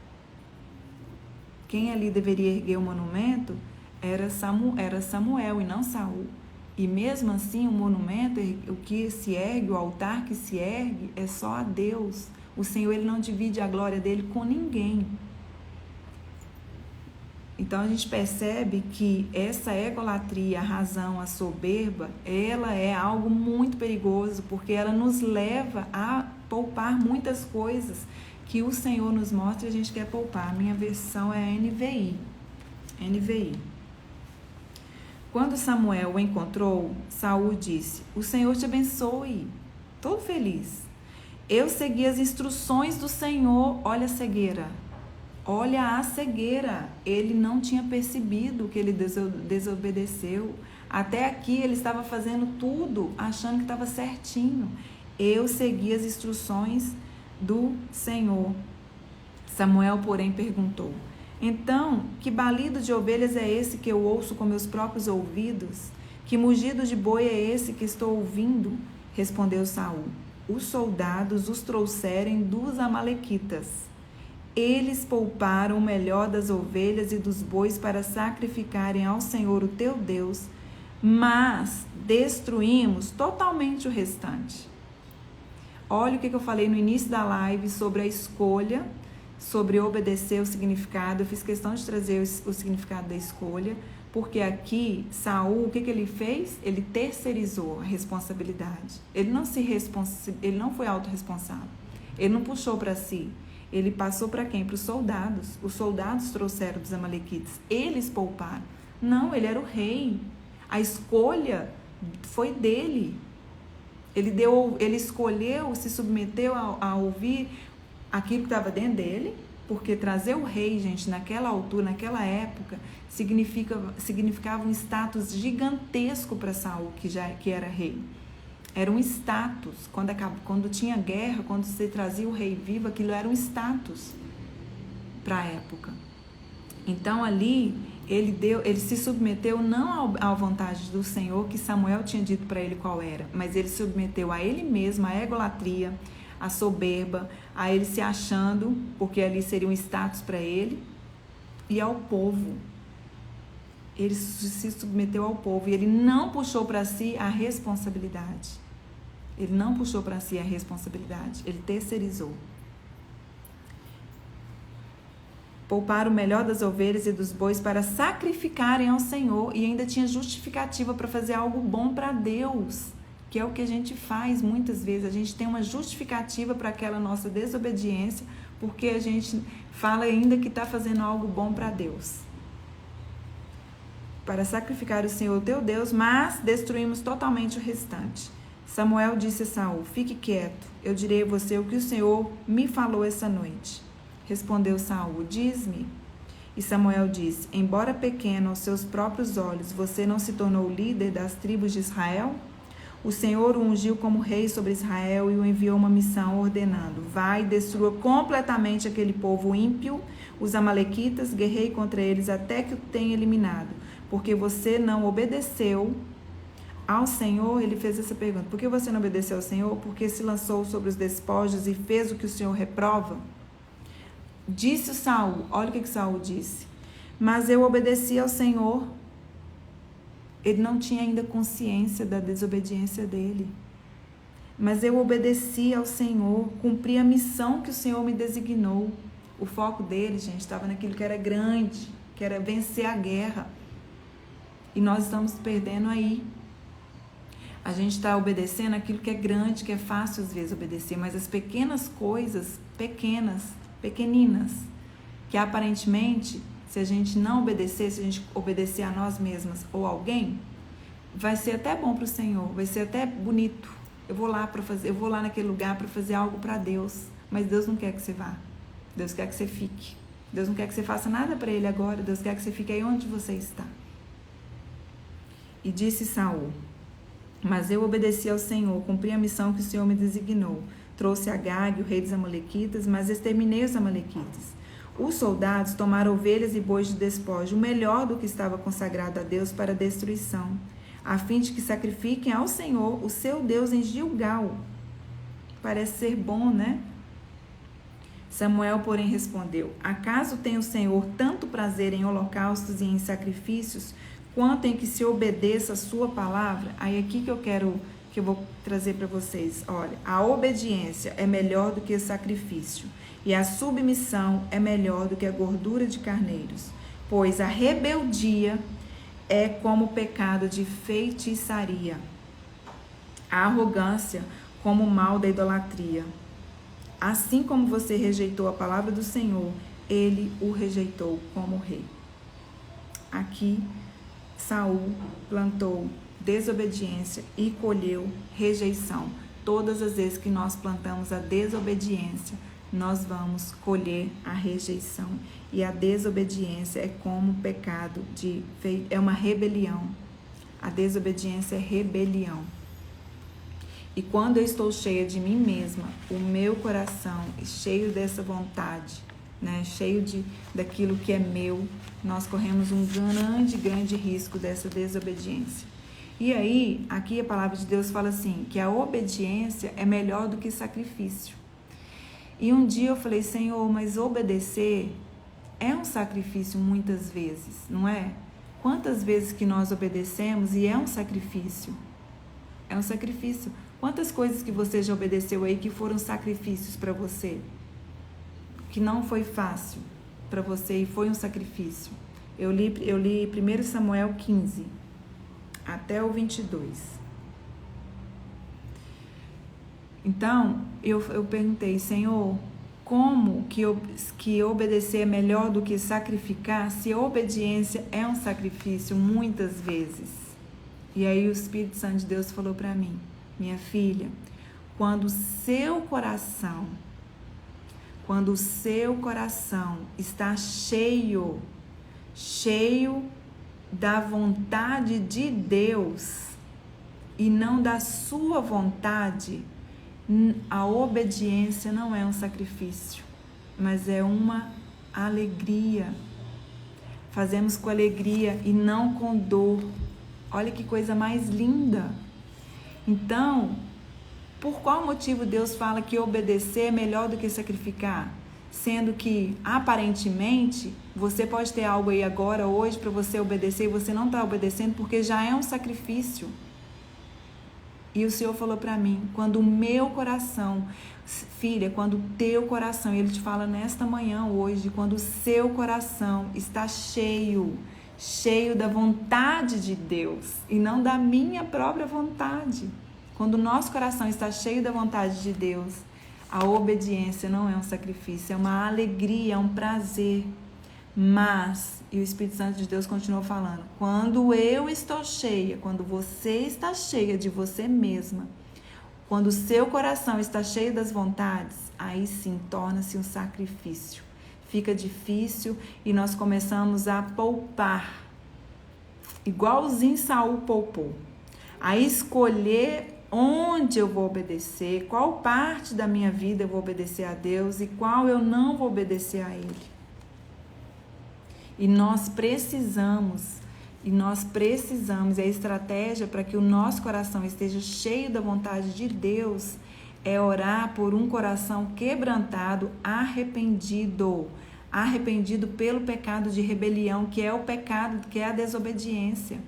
Quem ali deveria erguer o monumento era Samuel e não Saul. E mesmo assim, o monumento, o que se ergue, o altar que se ergue, é só a Deus. O Senhor, ele não divide a glória dele com ninguém. Então a gente percebe que essa egolatria, a razão, a soberba, ela é algo muito perigoso, porque ela nos leva a poupar muitas coisas que o Senhor nos mostra e a gente quer poupar. A minha versão é NVI. Quando Samuel o encontrou, Saul disse: O Senhor te abençoe. Todo feliz. Eu segui as instruções do Senhor. Olha a cegueira. Olha a cegueira. Ele não tinha percebido que ele desobedeceu. Até aqui ele estava fazendo tudo, achando que estava certinho. Eu segui as instruções do Senhor. Samuel, porém, perguntou: Então, que balido de ovelhas é esse que eu ouço com meus próprios ouvidos? Que mugido de boi é esse que estou ouvindo? Respondeu Saul: Os soldados os trouxerem dos amalequitas. Eles pouparam o melhor das ovelhas e dos bois para sacrificarem ao Senhor o teu Deus, mas destruímos totalmente o restante. Olha o que eu falei no início da live sobre a escolha, sobre obedecer o significado. Eu fiz questão de trazer o significado da escolha, porque aqui Saul, o que ele fez? Ele terceirizou a responsabilidade. Ele não foi autorresponsável. Ele não puxou para si. Ele passou para quem? Para os soldados. Os soldados trouxeram dos amalequitas. Eles pouparam. Não, ele era o rei. A escolha foi dele. Ele escolheu, se submeteu a ouvir aquilo que estava dentro dele, porque trazer o rei, gente, naquela altura, naquela época, significava um status gigantesco para Saul, que era rei. Era um status. Quando tinha guerra, quando você trazia o rei vivo, aquilo era um status para a época. Então ali ele se submeteu não à vontade do Senhor, que Samuel tinha dito para ele qual era, mas ele se submeteu a ele mesmo, à egolatria, à soberba, a ele se achando, porque ali seria um status para ele, e ao povo. Ele se submeteu ao povo e ele não puxou para si a responsabilidade. Ele não puxou para si a responsabilidade, ele terceirizou. Poupar o melhor das ovelhas e dos bois para sacrificarem ao Senhor, e ainda tinha justificativa para fazer algo bom para Deus, que é o que a gente faz muitas vezes. A gente tem uma justificativa para aquela nossa desobediência, porque a gente fala ainda que está fazendo algo bom para Deus. Para sacrificar o Senhor teu Deus, mas destruímos totalmente o restante. Samuel disse a Saul: Fique quieto, eu direi a você o que o Senhor me falou essa noite. Respondeu Saul: Diz-me. E Samuel disse: Embora pequeno aos seus próprios olhos, você não se tornou líder das tribos de Israel? O Senhor o ungiu como rei sobre Israel e o enviou uma missão ordenando: Vai, destrua completamente aquele povo ímpio, os amalequitas, guerrei contra eles até que o tenha eliminado. Porque você não obedeceu ao Senhor. Ele fez essa pergunta: por que você não obedeceu ao Senhor? Porque se lançou sobre os despojos e fez o que o Senhor reprova? Disse Saul, olha o que Saul disse: Mas eu obedeci ao Senhor. Ele não tinha ainda consciência da desobediência dele. Mas eu obedeci ao Senhor, cumpri a missão que o Senhor me designou. O foco dele, gente, estava naquilo que era grande, que era vencer a guerra. E nós estamos perdendo aí. A gente está obedecendo aquilo que é grande, que é fácil às vezes obedecer, mas as pequenas coisas, pequeninas, que aparentemente, se a gente não obedecer, se a gente obedecer a nós mesmas ou alguém, vai ser até bom para o Senhor, vai ser até bonito. Eu vou lá naquele lugar para fazer algo para Deus, mas Deus não quer que você vá. Deus quer que você fique. Deus não quer que você faça nada para Ele agora. Deus quer que você fique aí onde você está. E disse Saul: mas eu obedeci ao Senhor, cumpri a missão que o Senhor me designou. Trouxe Agag, o rei dos Amalequitas, mas exterminei os Amalequitas. Os soldados tomaram ovelhas e bois de despojo, o melhor do que estava consagrado a Deus para destruição, a fim de que sacrifiquem ao Senhor, o seu Deus, em Gilgal. Parece ser bom, né? Samuel, porém, respondeu: acaso tem o Senhor tanto prazer em holocaustos e em sacrifícios, quanto em que se obedeça a sua palavra? Aí aqui que eu vou trazer para vocês. Olha, a obediência é melhor do que o sacrifício, e a submissão é melhor do que a gordura de carneiros, pois a rebeldia é como o pecado de feitiçaria, a arrogância como o mal da idolatria. Assim como você rejeitou a palavra do Senhor, ele o rejeitou como rei. Aqui, Saul plantou desobediência e colheu rejeição. Todas as vezes que nós plantamos a desobediência, nós vamos colher a rejeição. E a desobediência é como pecado é uma rebelião. A desobediência é rebelião. E quando eu estou cheia de mim mesma, o meu coração cheio dessa vontade, né, cheio daquilo que é meu, nós corremos um grande risco dessa desobediência. E aí, aqui a palavra de Deus fala assim, que a obediência é melhor do que sacrifício. E um dia eu falei: Senhor, mas obedecer é um sacrifício muitas vezes, não é? Quantas vezes que nós obedecemos e é um sacrifício? É um sacrifício. Quantas coisas que você já obedeceu aí que foram sacrifícios para você? Que não foi fácil para você e foi um sacrifício. Eu li 1 Samuel 15 até o 22. Então, eu perguntei: Senhor, como que obedecer é melhor do que sacrificar, se a obediência é um sacrifício muitas vezes? E aí o Espírito Santo de Deus falou para mim: minha filha, quando o seu coração está cheio da vontade de Deus e não da sua vontade, a obediência não é um sacrifício, mas é uma alegria. Fazemos com alegria e não com dor. Olha que coisa mais linda. Então, por qual motivo Deus fala que obedecer é melhor do que sacrificar? Sendo que, aparentemente, você pode ter algo aí agora, hoje, para você obedecer, e você não está obedecendo porque já é um sacrifício. E o Senhor falou para mim: quando o meu coração, filha, quando o teu coração, Ele te fala nesta manhã hoje, quando o seu coração está cheio da vontade de Deus e não da minha própria vontade. Quando o nosso coração está cheio da vontade de Deus, a obediência não é um sacrifício, é uma alegria, é um prazer. Mas, e o Espírito Santo de Deus continua falando, quando eu estou cheia, quando você está cheia de você mesma, quando o seu coração está cheio das vontades, aí sim torna-se um sacrifício. Fica difícil e nós começamos a poupar, igualzinho Saul poupou, a escolher onde eu vou obedecer, qual parte da minha vida eu vou obedecer a Deus e qual eu não vou obedecer a Ele. E nós precisamos, a estratégia para que o nosso coração esteja cheio da vontade de Deus é orar por um coração quebrantado, arrependido pelo pecado de rebelião, que é o pecado, que é a desobediência.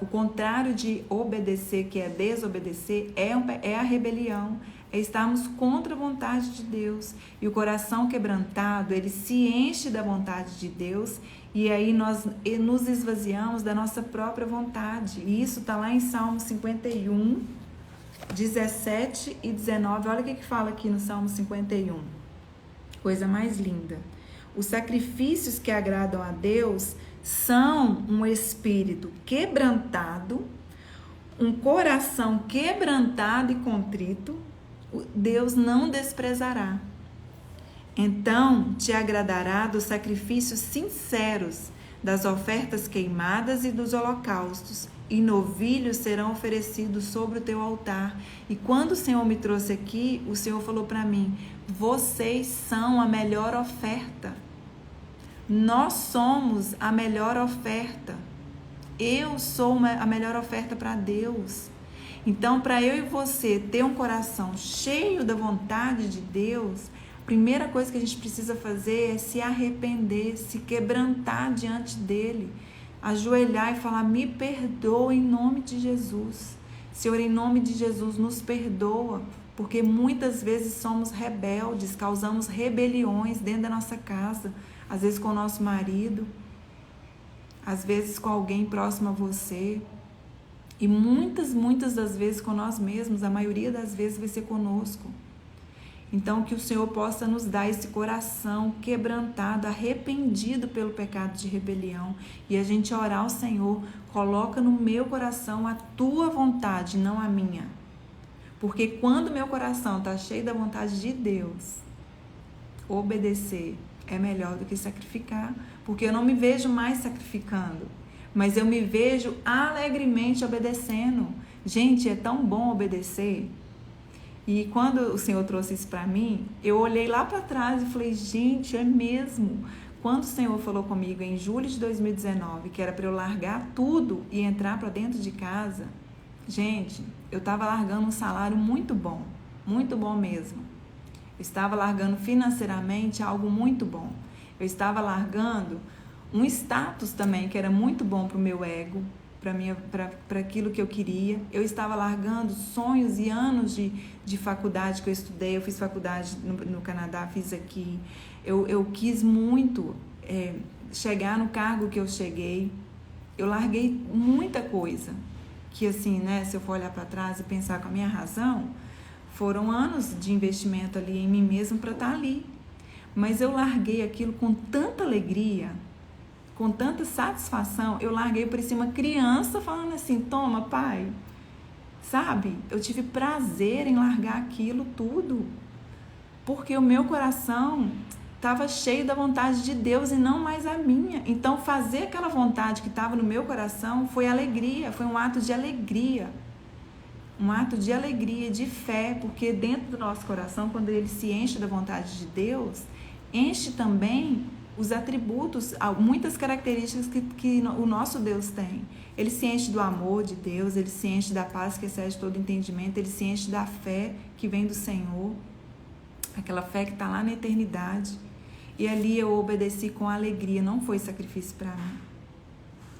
O contrário de obedecer, que é desobedecer, é a rebelião, é estarmos contra a vontade de Deus. E o coração quebrantado, ele se enche da vontade de Deus e aí nós nos esvaziamos da nossa própria vontade. E isso está lá em Salmo 51, 17 e 19. Olha o que fala aqui no Salmo 51. Coisa mais linda. Os sacrifícios que agradam a Deus são um espírito quebrantado, um coração quebrantado e contrito, Deus não desprezará. Então te agradará dos sacrifícios sinceros, das ofertas queimadas e dos holocaustos, e novilhos serão oferecidos sobre o teu altar. E quando o Senhor me trouxe aqui, o Senhor falou para mim: vocês são a melhor oferta. Nós somos a melhor oferta. Eu sou a melhor oferta para Deus. Então, para eu e você ter um coração cheio da vontade de Deus, a primeira coisa que a gente precisa fazer é se arrepender, se quebrantar diante dele, ajoelhar e falar: me perdoa em nome de Jesus. Senhor, em nome de Jesus, nos perdoa, porque muitas vezes somos rebeldes, causamos rebeliões dentro da nossa casa, às vezes com o nosso marido, às vezes com alguém próximo a você, e muitas das vezes com nós mesmos, a maioria das vezes vai ser conosco. Então, que o Senhor possa nos dar esse coração quebrantado, arrependido pelo pecado de rebelião, e a gente orar ao Senhor: coloca no meu coração a tua vontade, não a minha. Porque quando meu coração está cheio da vontade de Deus, obedecer é melhor do que sacrificar, porque eu não me vejo mais sacrificando, mas eu me vejo alegremente obedecendo. Gente, é tão bom obedecer. E quando o Senhor trouxe isso para mim, eu olhei lá para trás e falei: gente, é mesmo. Quando o Senhor falou comigo em julho de 2019, que era para eu largar tudo e entrar para dentro de casa, gente, eu estava largando um salário muito bom mesmo. Eu estava largando financeiramente algo muito bom. Eu estava largando um status também que era muito bom para o meu ego, para aquilo que eu queria. Eu estava largando sonhos e anos de faculdade que eu estudei. Eu fiz faculdade no Canadá, fiz aqui. Eu quis muito chegar no cargo que eu cheguei. Eu larguei muita coisa que, assim, né, se eu for olhar para trás e pensar com a minha razão, foram anos de investimento ali em mim mesmo para estar ali. Mas eu larguei aquilo com tanta alegria, com tanta satisfação. Eu larguei, parecia uma criança falando assim: toma, pai. Sabe? Eu tive prazer em largar aquilo tudo, porque o meu coração estava cheio da vontade de Deus e não mais a minha. Então, fazer aquela vontade que estava no meu coração foi alegria, foi um ato de alegria. Um ato de alegria, de fé, porque dentro do nosso coração, quando ele se enche da vontade de Deus, enche também os atributos, muitas características que o nosso Deus tem. Ele se enche do amor de Deus, ele se enche da paz que excede todo entendimento, ele se enche da fé que vem do Senhor, aquela fé que está lá na eternidade. E ali eu obedeci com alegria, não foi sacrifício para mim.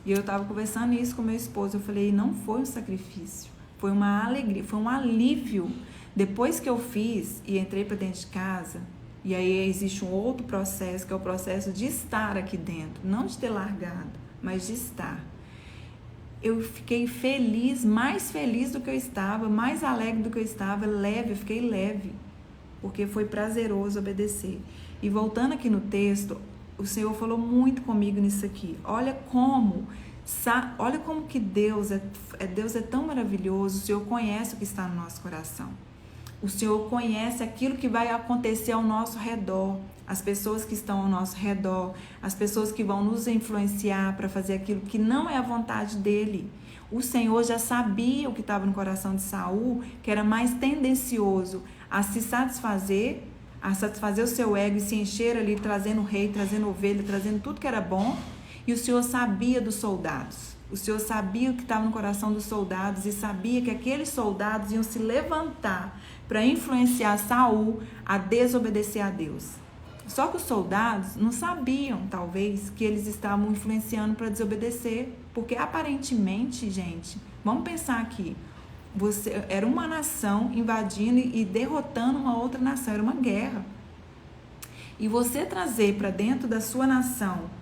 E eu estava conversando isso com meu esposo, eu falei: não foi um sacrifício, foi uma alegria, foi um alívio. Depois que eu fiz e entrei para dentro de casa, e aí existe um outro processo, que é o processo de estar aqui dentro, não de ter largado, mas de estar. Eu fiquei feliz, mais feliz do que eu estava, mais alegre do que eu estava, leve, eu fiquei leve, porque foi prazeroso obedecer. E voltando aqui no texto, o Senhor falou muito comigo nisso aqui. Olha como que Deus é tão maravilhoso. O Senhor conhece o que está no nosso coração. O Senhor conhece aquilo que vai acontecer ao nosso redor, as pessoas que estão ao nosso redor, as pessoas que vão nos influenciar para fazer aquilo que não é a vontade dele. O Senhor já sabia o que estava no coração de Saul, que era mais tendencioso a se satisfazer, o seu ego e se encher ali, trazendo rei, trazendo ovelha, trazendo tudo que era bom. E o Senhor sabia dos soldados. O Senhor sabia o que estava no coração dos soldados e sabia que aqueles soldados iam se levantar para influenciar Saul a desobedecer a Deus. Só que os soldados não sabiam, talvez, que eles estavam influenciando para desobedecer, porque aparentemente, gente, vamos pensar aqui, era uma nação invadindo e derrotando uma outra nação, era uma guerra. E você trazer para dentro da sua nação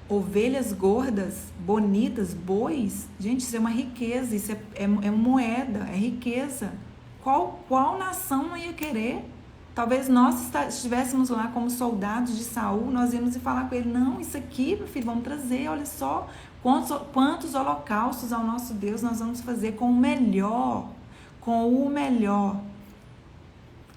ovelhas gordas, bonitas, bois, gente, isso é uma riqueza, isso é moeda, é riqueza. Qual nação não ia querer? Talvez nós estivéssemos lá como soldados de Saul, nós íamos falar com ele, não, isso aqui, meu filho, vamos trazer, olha só, quantos holocaustos ao nosso Deus nós vamos fazer com o melhor,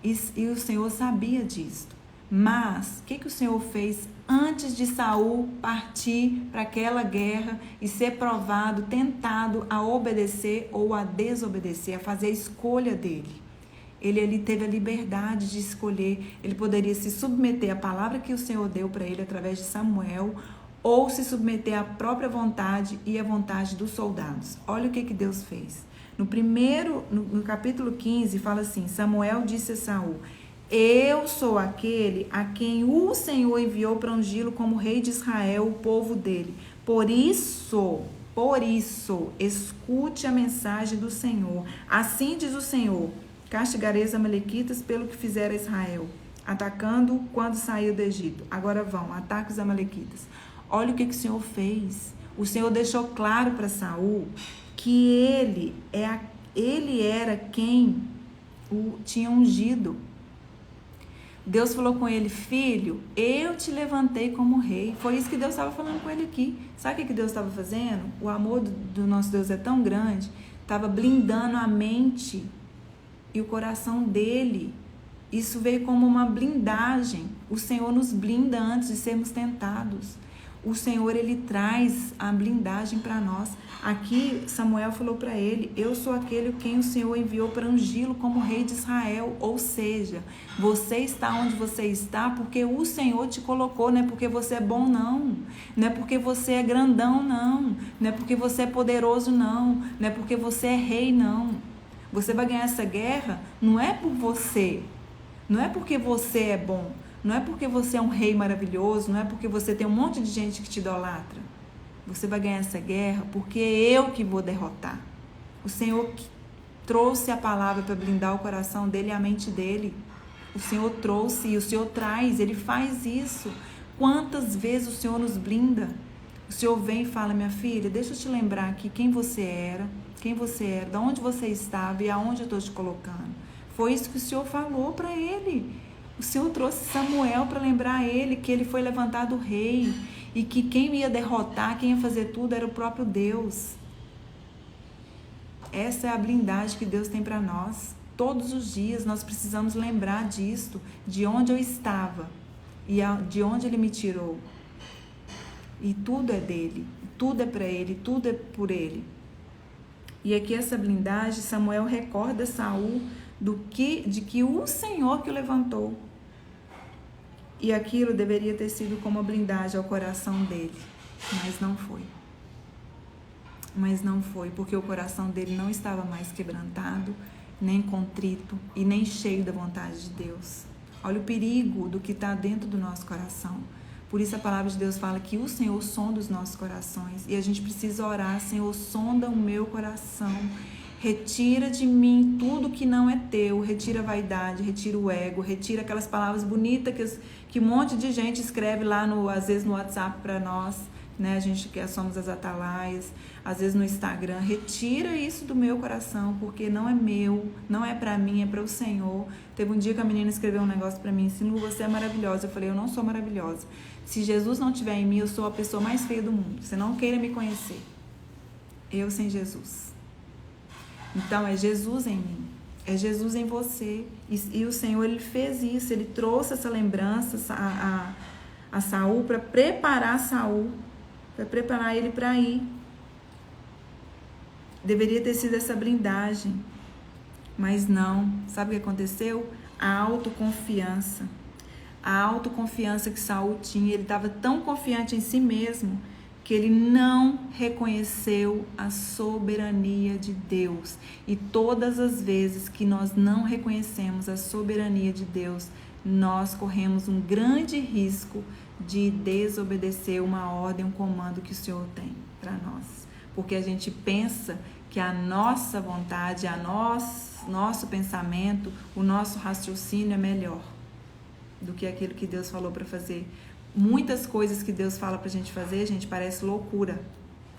E o Senhor sabia disso. Mas, o que o Senhor fez antes de Saul partir para aquela guerra e ser provado, tentado a obedecer ou a desobedecer, a fazer a escolha dele? Ele teve a liberdade de escolher, ele poderia se submeter à palavra que o Senhor deu para ele através de Samuel, ou se submeter à própria vontade e à vontade dos soldados. Olha o que Deus fez. No capítulo 15, fala assim, Samuel disse a Saul, eu sou aquele a quem o Senhor enviou para ungí-lo como rei de Israel, o povo dele. Por isso, escute a mensagem do Senhor. Assim diz o Senhor, castigarei os amalequitas pelo que fizeram a Israel, atacando quando saiu do Egito. Agora vão, ataque os amalequitas. Olha o que o Senhor fez. O Senhor deixou claro para Saul que ele era quem o tinha ungido. Deus falou com ele, filho, eu te levantei como rei. Foi isso que Deus estava falando com ele aqui. Sabe o que Deus estava fazendo? O amor do nosso Deus é tão grande, estava blindando a mente e o coração dele. Isso veio como uma blindagem. O Senhor nos blinda antes de sermos tentados. O Senhor, ele traz a blindagem para nós. Aqui Samuel falou para ele, eu sou aquele quem o Senhor enviou para ungí-lo como rei de Israel. Ou seja, você está onde você está porque o Senhor te colocou. Não é porque você é bom, não. Não é porque você é grandão, não. Não é porque você é poderoso, não. Não é porque você é rei, não. Você vai ganhar essa guerra não é por você. Não é porque você é bom. Não é porque você é um rei maravilhoso, não é porque você tem um monte de gente que te idolatra. Você vai ganhar essa guerra porque eu que vou derrotar. O Senhor trouxe a palavra para blindar o coração dele e a mente dele. O Senhor trouxe e o Senhor traz, ele faz isso. Quantas vezes o Senhor nos blinda? O Senhor vem e fala, minha filha, deixa eu te lembrar aqui quem você era, de onde você estava e aonde eu estou te colocando. Foi isso que o Senhor falou para ele. O Senhor trouxe Samuel para lembrar ele que ele foi levantado rei e que quem ia derrotar, quem ia fazer tudo era o próprio Deus. Essa é a blindagem que Deus tem para nós. Todos os dias nós precisamos lembrar disto, de onde eu estava e de onde ele me tirou. E tudo é dele, tudo é para ele, tudo é por ele. E aqui essa blindagem, Samuel recorda Saul de que o Senhor que o levantou. E aquilo deveria ter sido como uma blindagem ao coração dele, mas não foi. Mas não foi, porque o coração dele não estava mais quebrantado, nem contrito e nem cheio da vontade de Deus. Olha o perigo do que está dentro do nosso coração. Por isso a palavra de Deus fala que o Senhor sonda os nossos corações. E a gente precisa orar, Senhor, sonda o meu coração. Retira de mim tudo que não é teu, retira a vaidade, retira o ego, retira aquelas palavras bonitas que um monte de gente escreve lá, às vezes no WhatsApp para nós, né? A gente que somos as atalaias, às vezes no Instagram. Retira isso do meu coração, porque não é meu, não é para mim, é para o Senhor. Teve um dia que a menina escreveu um negócio para mim assim, Lu, você é maravilhosa. Eu falei, eu não sou maravilhosa. Se Jesus não estiver em mim, eu sou a pessoa mais feia do mundo. Você não queira me conhecer. Eu sem Jesus. Então é Jesus em mim, é Jesus em você. E o Senhor, ele fez isso, ele trouxe essa lembrança a Saul para preparar Saul, para preparar ele para ir. Deveria ter sido essa blindagem, mas não. Sabe o que aconteceu? A autoconfiança que Saul tinha, ele estava tão confiante em si mesmo que ele não reconheceu a soberania de Deus. E todas as vezes que nós não reconhecemos a soberania de Deus, nós corremos um grande risco de desobedecer uma ordem, um comando que o Senhor tem para nós. Porque a gente pensa que a nossa vontade, nosso pensamento, o nosso raciocínio é melhor do que aquilo que Deus falou para fazer. Muitas coisas que Deus fala pra gente fazer, gente, parece loucura,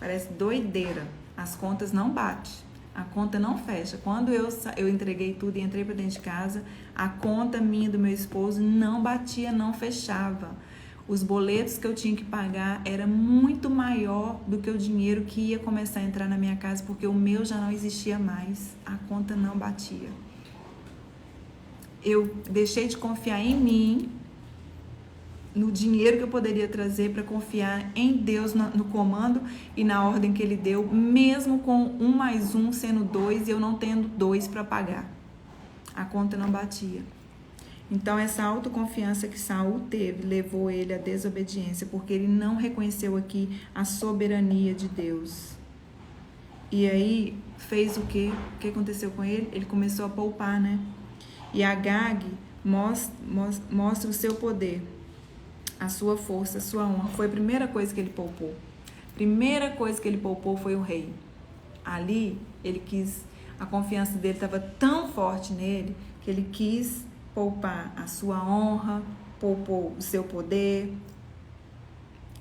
parece doideira. As contas não batem. A conta não fecha. Quando eu entreguei tudo e entrei para dentro de casa, a conta minha e do meu esposo não batia, não fechava. Os boletos que eu tinha que pagar era muito maior do que o dinheiro que ia começar a entrar na minha casa, porque o meu já não existia mais. A conta não batia. Eu deixei de confiar em mim, no dinheiro que eu poderia trazer, para confiar em Deus no comando e na ordem que Ele deu, mesmo com 1 mais 1 sendo 2 e eu não tendo 2 para pagar. A conta não batia. Então essa autoconfiança que Saul teve levou ele à desobediência, porque ele não reconheceu aqui a soberania de Deus. E aí fez o quê? O que aconteceu com ele? Ele começou a poupar, né? E Agag mostra o seu poder, a sua força, a sua honra. Foi a primeira coisa que ele poupou. Primeira coisa que ele poupou foi o rei. Ali, ele quis, a confiança dele estava tão forte nele, que ele quis poupar a sua honra, poupou o seu poder.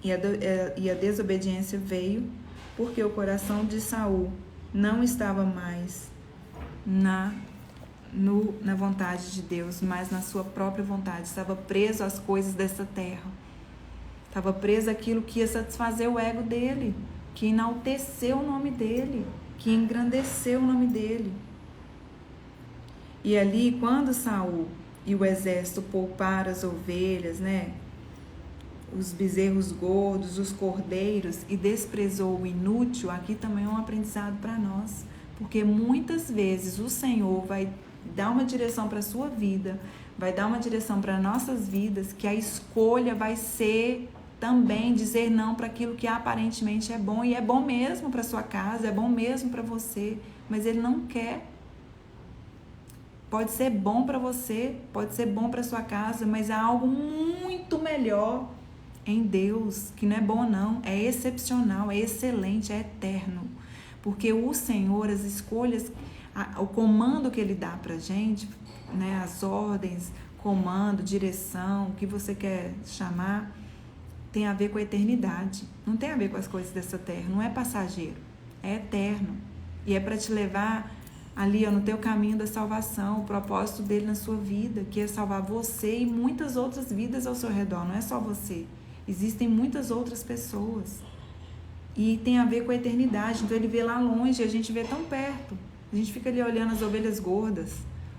E a desobediência veio porque o coração de Saul não estava mais na vontade de Deus, mas na sua própria vontade. Estava preso às coisas dessa terra. Estava preso àquilo que ia satisfazer o ego dele, que enalteceu o nome dele, que engrandeceu o nome dele. E ali, quando Saul e o exército pouparam as ovelhas, né, os bezerros gordos, os cordeiros, e desprezou o inútil, aqui também é um aprendizado para nós. Porque muitas vezes o Senhor vai dar uma direção para a sua vida, vai dar uma direção para nossas vidas, que a escolha vai ser também dizer não para aquilo que aparentemente é bom, e é bom mesmo para sua casa, é bom mesmo para você, mas Ele não quer. Pode ser bom para você, pode ser bom para sua casa, mas há algo muito melhor em Deus, que não é bom não, é excepcional, é excelente, é eterno. Porque o Senhor, as escolhas, o comando que Ele dá pra gente, né, as ordens, comando, direção, o que você quer chamar, tem a ver com a eternidade. Não tem a ver com as coisas dessa terra, não é passageiro, é eterno. E é para te levar ali, ó, no teu caminho da salvação, o propósito dele na sua vida, que é salvar você e muitas outras vidas ao seu redor, não é só você. Existem muitas outras pessoas. E tem a ver com a eternidade. Então Ele vê lá longe e a gente vê tão perto. A gente fica ali olhando as ovelhas gordas.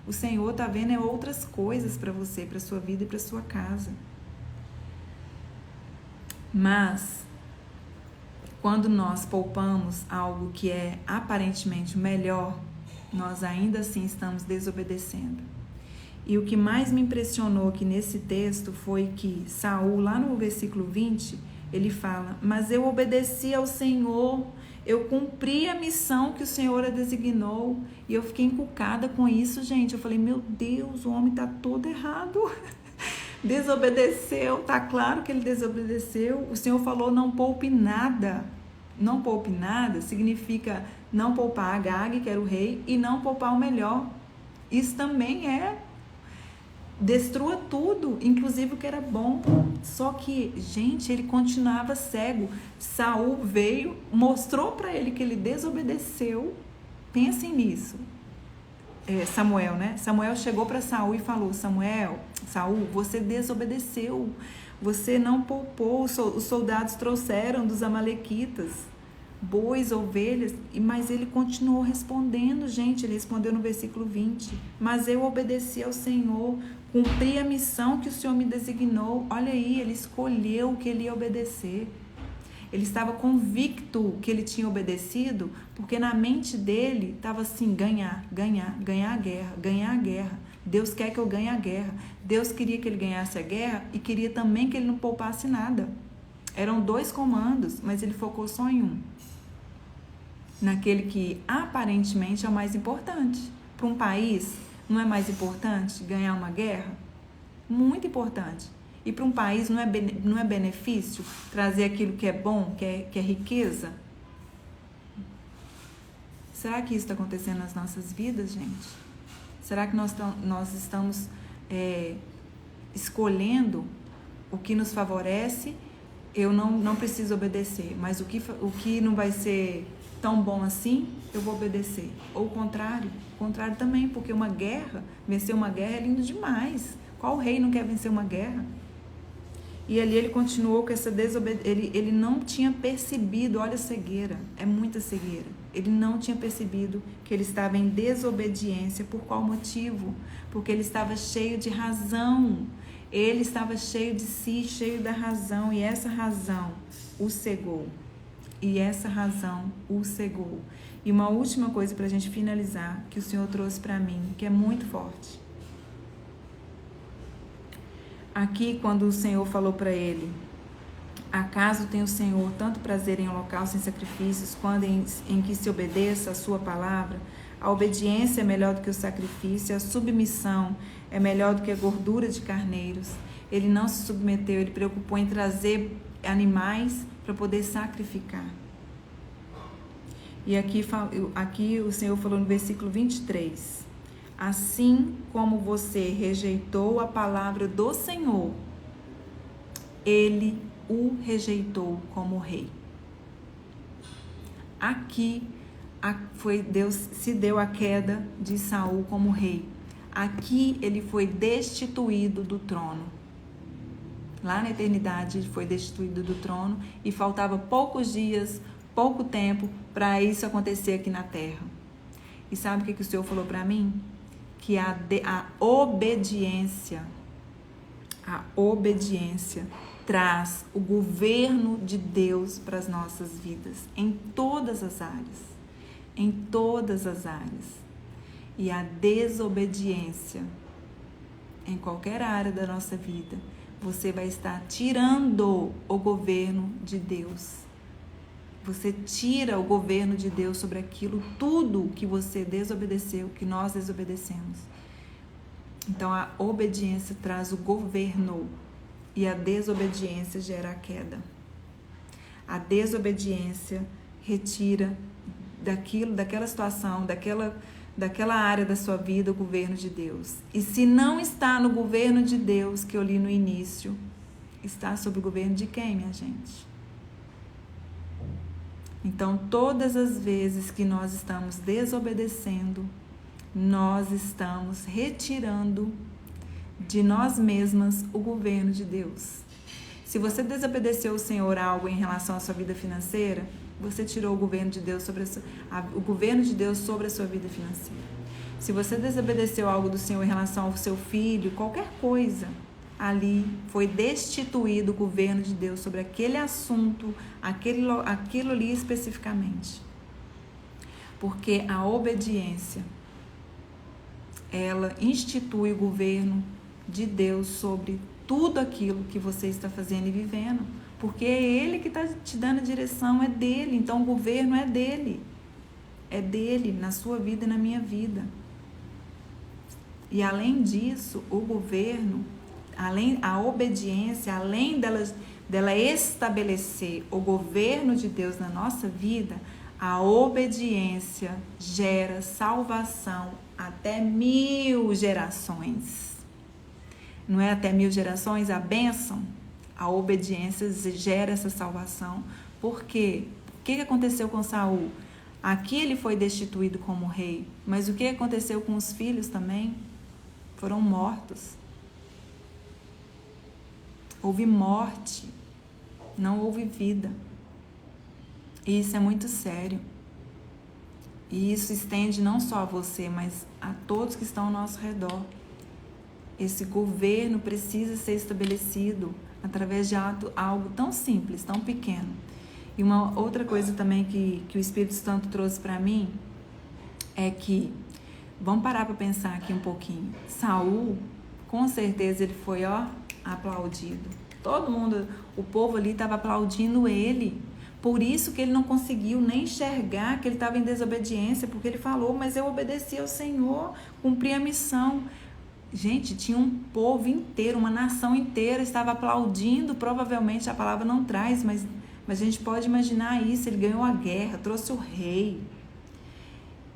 O Senhor está vendo outras coisas para você, para sua vida e para sua casa. Mas, quando nós poupamos algo que é aparentemente melhor, nós ainda assim estamos desobedecendo. E o que mais me impressionou aqui nesse texto foi que Saul, lá no versículo 20, ele fala: mas eu obedeci ao Senhor, eu cumpri a missão que o Senhor a designou. E eu fiquei encucada com isso, gente. Eu falei, meu Deus, o homem está todo errado. Desobedeceu, tá claro que ele desobedeceu. O Senhor falou, não poupe nada. Não poupe nada significa não poupar Agag, que era o rei, e não poupar o melhor. Isso também destrua tudo, inclusive o que era bom. Só que, gente, ele continuava cego. Saul veio, mostrou para ele que ele desobedeceu. Pensem nisso. Samuel, né? Samuel chegou para Saul e falou: Saul, você desobedeceu. Você não poupou. Os soldados trouxeram dos amalequitas bois, ovelhas, mas ele continuou respondendo, gente. Ele respondeu no versículo 20: mas eu obedeci ao Senhor, cumpri a missão que o Senhor me designou. Olha aí, ele escolheu que ele ia obedecer. Ele estava convicto que ele tinha obedecido, porque na mente dele estava assim: ganhar a guerra. Deus quer que eu ganhe a guerra. Deus queria que ele ganhasse a guerra e queria também que ele não poupasse nada. Eram 2 comandos, mas ele focou só em um. Naquele que aparentemente é o mais importante. Para um país, não é mais importante ganhar uma guerra? Muito importante. E para um país não é benefício trazer aquilo que é bom, que é riqueza? Será que isso está acontecendo nas nossas vidas, gente? Será que nós estamos escolhendo o que nos favorece? Eu não preciso obedecer, mas o que não vai ser tão bom assim, eu vou obedecer. Ou o contrário também, porque uma guerra, vencer uma guerra é lindo demais. Qual rei não quer vencer uma guerra? E ali ele continuou com essa desobediência. Ele não tinha percebido, olha a cegueira, é muita cegueira. Ele não tinha percebido que ele estava em desobediência. Por qual motivo? Porque ele estava cheio de razão. Ele estava cheio de si, cheio da razão. E essa razão o cegou. E uma última coisa para a gente finalizar, que o Senhor trouxe para mim, que é muito forte. Aqui, quando o Senhor falou para ele: acaso tem o Senhor tanto prazer em holocaustos e sacrifícios, quando em que se obedeça a sua palavra? A obediência é melhor do que o sacrifício, a submissão é melhor do que a gordura de carneiros. Ele não se submeteu, ele preocupou em trazer animais para poder sacrificar. E aqui o Senhor falou no versículo 23: assim como você rejeitou a palavra do Senhor, ele o rejeitou como rei. Aqui Deus se deu a queda de Saul como rei. Aqui ele foi destituído do trono. Lá na eternidade ele foi destituído do trono e faltava poucos dias, pouco tempo para isso acontecer aqui na terra. E sabe o que o Senhor falou para mim? Que a obediência traz o governo de Deus para as nossas vidas, em todas as áreas. E a desobediência, em qualquer área da nossa vida, você vai estar tirando o governo de Deus. Você tira o governo de Deus sobre aquilo, tudo que você desobedeceu, que nós desobedecemos. Então, a obediência traz o governo e a desobediência gera a queda. A desobediência retira daquela situação, daquela área da sua vida, o governo de Deus. E se não está no governo de Deus, que eu li no início, está sob o governo de quem, minha gente? Então, todas as vezes que nós estamos desobedecendo, nós estamos retirando de nós mesmas o governo de Deus. Se você desobedeceu ao Senhor algo em relação à sua vida financeira, você tirou o governo de Deus sobre o governo de Deus sobre a sua vida financeira. Se você desobedeceu algo do Senhor em relação ao seu filho, qualquer coisa, ali foi destituído o governo de Deus sobre aquele assunto, aquilo ali especificamente. Porque a obediência, ela institui o governo de Deus sobre tudo aquilo que você está fazendo e vivendo. Porque é Ele que está te dando a direção, é dele. Então o governo é dele. É dele, na sua vida e na minha vida. E além disso, o governo, a obediência, além dela estabelecer o governo de Deus na nossa vida, a obediência gera salvação até 1000 gerações. Não é até 1000 gerações? A bênção, a obediência gera essa salvação. Por quê? O que aconteceu com Saul? Aqui ele foi destituído como rei, mas o que aconteceu com os filhos também? Foram mortos. Houve morte, não houve vida. E isso é muito sério. E isso estende não só a você, mas a todos que estão ao nosso redor. Esse governo precisa ser estabelecido através de algo tão simples, tão pequeno. E uma outra coisa também que o Espírito Santo trouxe para mim é que, vamos parar para pensar aqui um pouquinho. Saul, com certeza ele foi, aplaudido. Todo mundo, o povo ali estava aplaudindo ele. Por isso que ele não conseguiu nem enxergar que ele estava em desobediência, porque ele falou, mas eu obedeci ao Senhor, cumpri a missão. Gente, tinha um povo inteiro, uma nação inteira estava aplaudindo. Provavelmente a palavra não traz, mas a gente pode imaginar isso. Ele ganhou a guerra, trouxe o rei.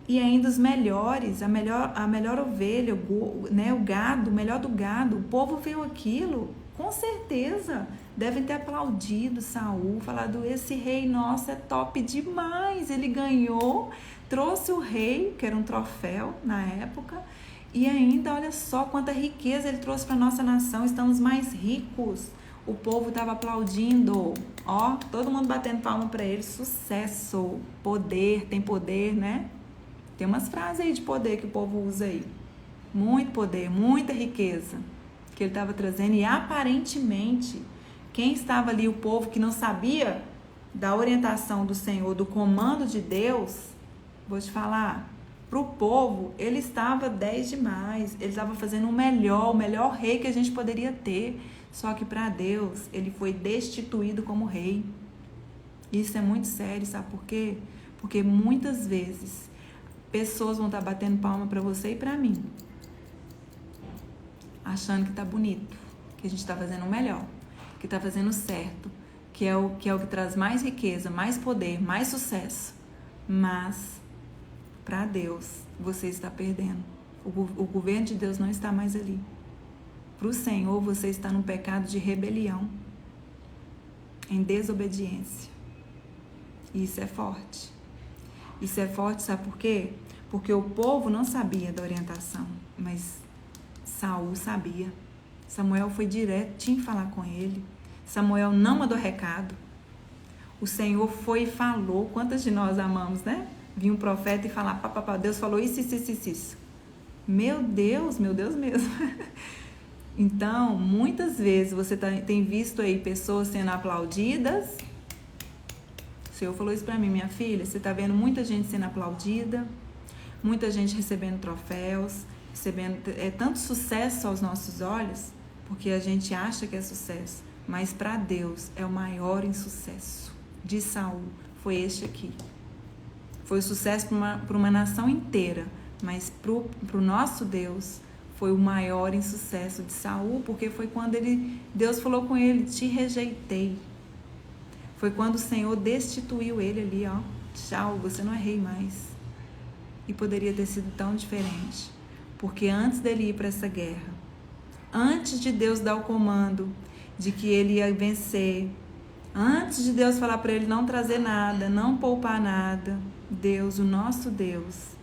E ainda os melhores, a melhor ovelha, o gado, o melhor do gado. O povo viu aquilo Com certeza, devem ter aplaudido Saul, falado, esse rei nosso é top demais, ele ganhou, trouxe o rei, que era um troféu na época, e ainda, olha só quanta riqueza ele trouxe para nossa nação, estamos mais ricos. O povo estava aplaudindo, ó, todo mundo batendo palma para ele, sucesso, poder, tem poder, né? Tem umas frases aí de poder que o povo usa aí, muito poder, muita riqueza que ele estava trazendo, e aparentemente, quem estava ali, o povo que não sabia da orientação do Senhor, do comando de Deus, vou te falar, para o povo, ele estava 10 demais, ele estava fazendo o melhor rei que a gente poderia ter, só que para Deus, ele foi destituído como rei. Isso é muito sério, sabe por quê? Porque muitas vezes, pessoas vão estar batendo palma para você e para mim, achando que tá bonito, que a gente está fazendo o melhor, que está fazendo certo, que é o que traz mais riqueza, mais poder, mais sucesso. Mas, para Deus, você está perdendo. O governo de Deus não está mais ali. Para o Senhor, você está num pecado de rebelião, em desobediência. E isso é forte. Isso é forte, sabe por quê? Porque o povo não sabia da orientação, mas Saul sabia. Samuel foi direitinho falar com ele. Samuel não mandou recado. O Senhor foi e falou. Quantas de nós amamos, né? Vinha um profeta e falar, papapá, Deus falou isso. Meu Deus mesmo. Então, muitas vezes você tem visto aí pessoas sendo aplaudidas. O Senhor falou isso pra mim, minha filha. Você tá vendo muita gente sendo aplaudida, muita gente recebendo troféus, recebendo tanto sucesso aos nossos olhos, porque a gente acha que é sucesso, mas para Deus é o maior insucesso. De Saul foi este aqui. Foi o sucesso para uma nação inteira, mas para o nosso Deus foi o maior insucesso de Saul, porque foi quando Deus falou com ele, te rejeitei. Foi quando o Senhor destituiu ele ali, ó, tchau, você não é rei mais. E poderia ter sido tão diferente, porque antes dele ir para essa guerra, antes de Deus dar o comando de que ele ia vencer, antes de Deus falar para ele não trazer nada, não poupar nada, Deus, o nosso Deus,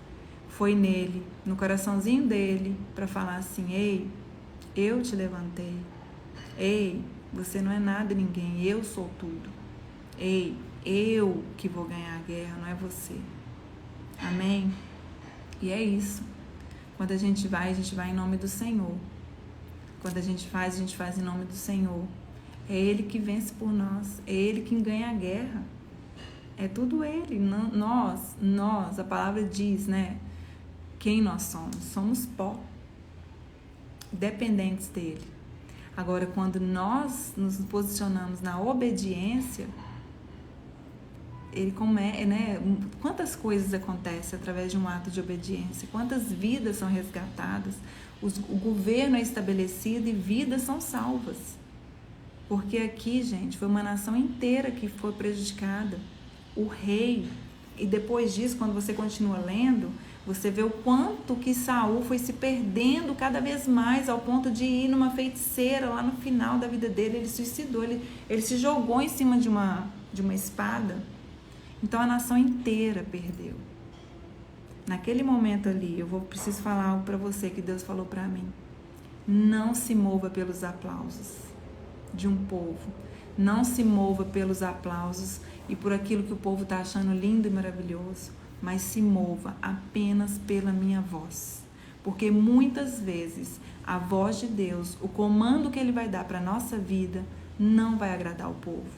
foi nele, no coraçãozinho dele, para falar assim, ei, eu te levantei, ei, você não é nada ninguém, eu sou tudo, ei, eu que vou ganhar a guerra, não é você, amém? E é isso, quando a gente vai em nome do Senhor, quando a gente faz em nome do Senhor, é Ele que vence por nós, é Ele quem ganha a guerra, é tudo Ele, nós, a palavra diz, né, quem nós somos pó, dependentes dEle. Agora, quando nós nos posicionamos na obediência, Ele né, quantas coisas acontecem através de um ato de obediência, quantas vidas são resgatadas, o governo é estabelecido e vidas são salvas. Porque aqui, gente, foi uma nação inteira que foi prejudicada. O rei, e depois disso, quando você continua lendo, você vê o quanto que Saul foi se perdendo cada vez mais, ao ponto de ir numa feiticeira lá no final da vida dele, ele suicidou, ele se jogou em cima de uma espada. Então a nação inteira perdeu. Naquele momento ali, preciso falar algo para você que Deus falou para mim. Não se mova pelos aplausos de um povo. Não se mova pelos aplausos e por aquilo que o povo está achando lindo e maravilhoso, mas se mova apenas pela minha voz. Porque muitas vezes a voz de Deus, o comando que Ele vai dar para a nossa vida, não vai agradar o povo.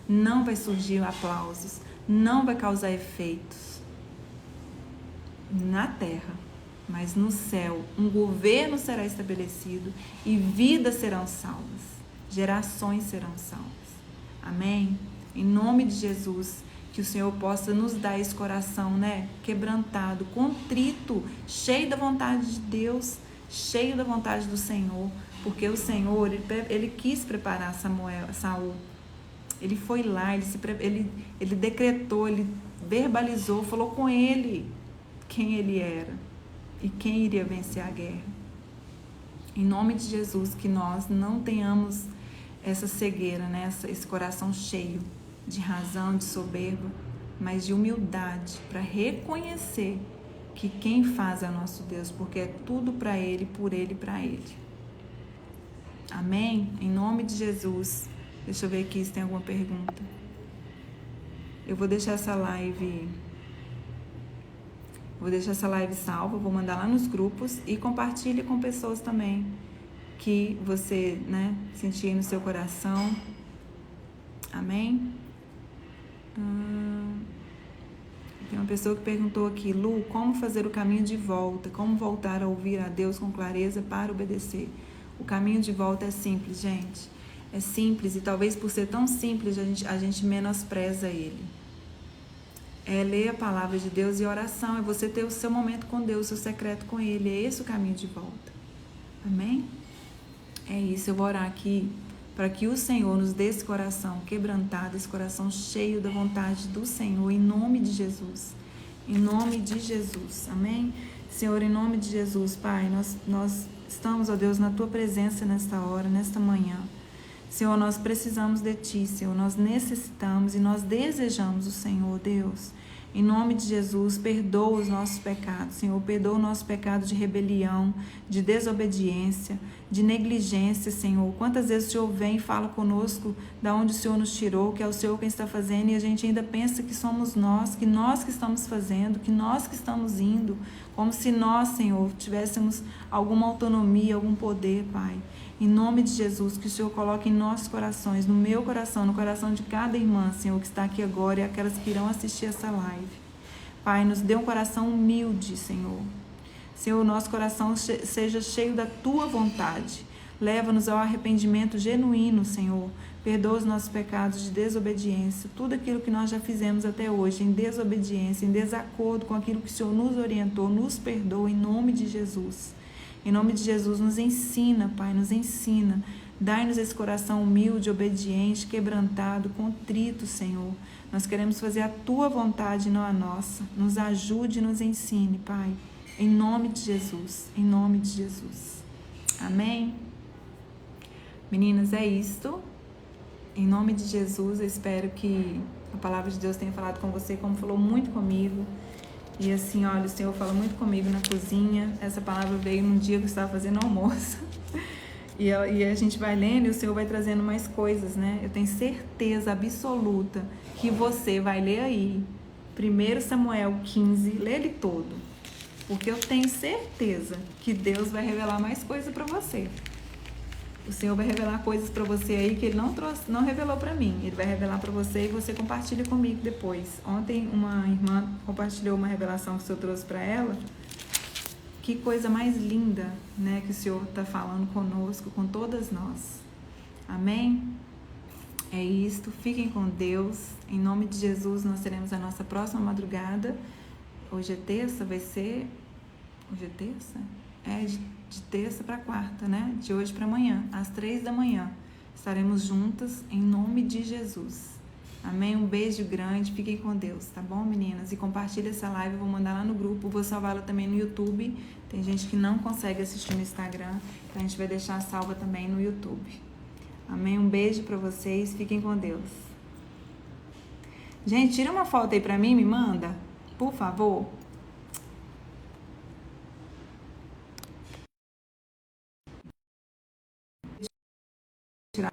Não vai surgir aplausos, não vai causar efeitos na terra, mas no céu um governo será estabelecido e vidas serão salvas, gerações serão salvas. Amém? Em nome de Jesus, que o Senhor possa nos dar esse coração, né, quebrantado, contrito, cheio da vontade de Deus, cheio da vontade do Senhor, porque o Senhor, ele quis preparar Saul. Ele foi lá, ele decretou, ele verbalizou, falou com ele quem ele era e quem iria vencer a guerra. Em nome de Jesus, que nós não tenhamos essa cegueira, né? Esse coração cheio de razão, de soberba, mas de humildade, para reconhecer que quem faz é o nosso Deus, porque é tudo para Ele, por Ele e para Ele. Amém? Em nome de Jesus. Deixa eu ver aqui se tem alguma pergunta. Eu vou deixar essa live salva, vou mandar lá nos grupos e compartilhe com pessoas também que você, né, sentir no seu coração. Amém? Tem uma pessoa que perguntou aqui, Lu, como fazer o caminho de volta? Como voltar a ouvir a Deus com clareza para obedecer? O caminho de volta é simples, gente. É simples e talvez por ser tão simples a gente menospreza ele. É ler a palavra de Deus e oração, é você ter o seu momento com Deus, o seu secreto com Ele. É esse o caminho de volta. Amém? É isso, eu vou orar aqui para que o Senhor nos dê esse coração quebrantado, esse coração cheio da vontade do Senhor, em nome de Jesus. Em nome de Jesus. Amém? Senhor, em nome de Jesus, Pai, nós estamos, ó Deus, na Tua presença nesta hora, nesta manhã. Senhor, nós precisamos de Ti, Senhor, nós necessitamos e nós desejamos o Senhor, Deus. Em nome de Jesus, perdoa os nossos pecados, Senhor, perdoa o nosso pecado de rebelião, de desobediência, de negligência, Senhor. Quantas vezes o Senhor vem e fala conosco da onde o Senhor nos tirou, que é o Senhor quem está fazendo, e a gente ainda pensa que somos nós que estamos fazendo, que nós que estamos indo, como se nós, Senhor, tivéssemos alguma autonomia, algum poder, Pai. Em nome de Jesus, que o Senhor coloque em nossos corações, no meu coração, no coração de cada irmã, Senhor, que está aqui agora e aquelas que irão assistir essa live. Pai, nos dê um coração humilde, Senhor. Senhor, nosso coração seja cheio da Tua vontade. Leva-nos ao arrependimento genuíno, Senhor. Perdoa os nossos pecados de desobediência. Tudo aquilo que nós já fizemos até hoje, em desobediência, em desacordo com aquilo que o Senhor nos orientou, nos perdoa em nome de Jesus. Em nome de Jesus, nos ensina, Pai, nos ensina. Dai-nos esse coração humilde, obediente, quebrantado, contrito, Senhor. Nós queremos fazer a Tua vontade, não a nossa. Nos ajude e nos ensine, Pai. Em nome de Jesus. Em nome de Jesus. Amém? Meninas, é isto. Em nome de Jesus, eu espero que a palavra de Deus tenha falado com você, como falou muito comigo. E assim, olha, o Senhor fala muito comigo na cozinha. Essa palavra veio num dia que eu estava fazendo almoço. E a gente vai lendo e o Senhor vai trazendo mais coisas, né? Eu tenho certeza absoluta que você vai ler aí 1 Samuel 15, lê ele todo. Porque eu tenho certeza que Deus vai revelar mais coisas para você. O Senhor vai revelar coisas para você aí que Ele não revelou para mim. Ele vai revelar para você e você compartilha comigo depois. Ontem uma irmã compartilhou uma revelação que o Senhor trouxe para ela. Que coisa mais linda, né, que o Senhor está falando conosco, com todas nós. Amém? É isto. Fiquem com Deus. Em nome de Jesus, nós teremos a nossa próxima madrugada. Hoje é terça, vai ser... Hoje é terça? É de terça para quarta, né? De hoje para amanhã, às 3 da manhã. Estaremos juntas em nome de Jesus. Amém? Um beijo grande. Fiquem com Deus, tá bom, meninas? E compartilha essa live, eu vou mandar lá no grupo. Vou salvá-la também no YouTube. Tem gente que não consegue assistir no Instagram, então a gente vai deixar salva também no YouTube. Amém? Um beijo para vocês. Fiquem com Deus. Gente, tira uma foto aí para mim, me manda, por favor. Tirar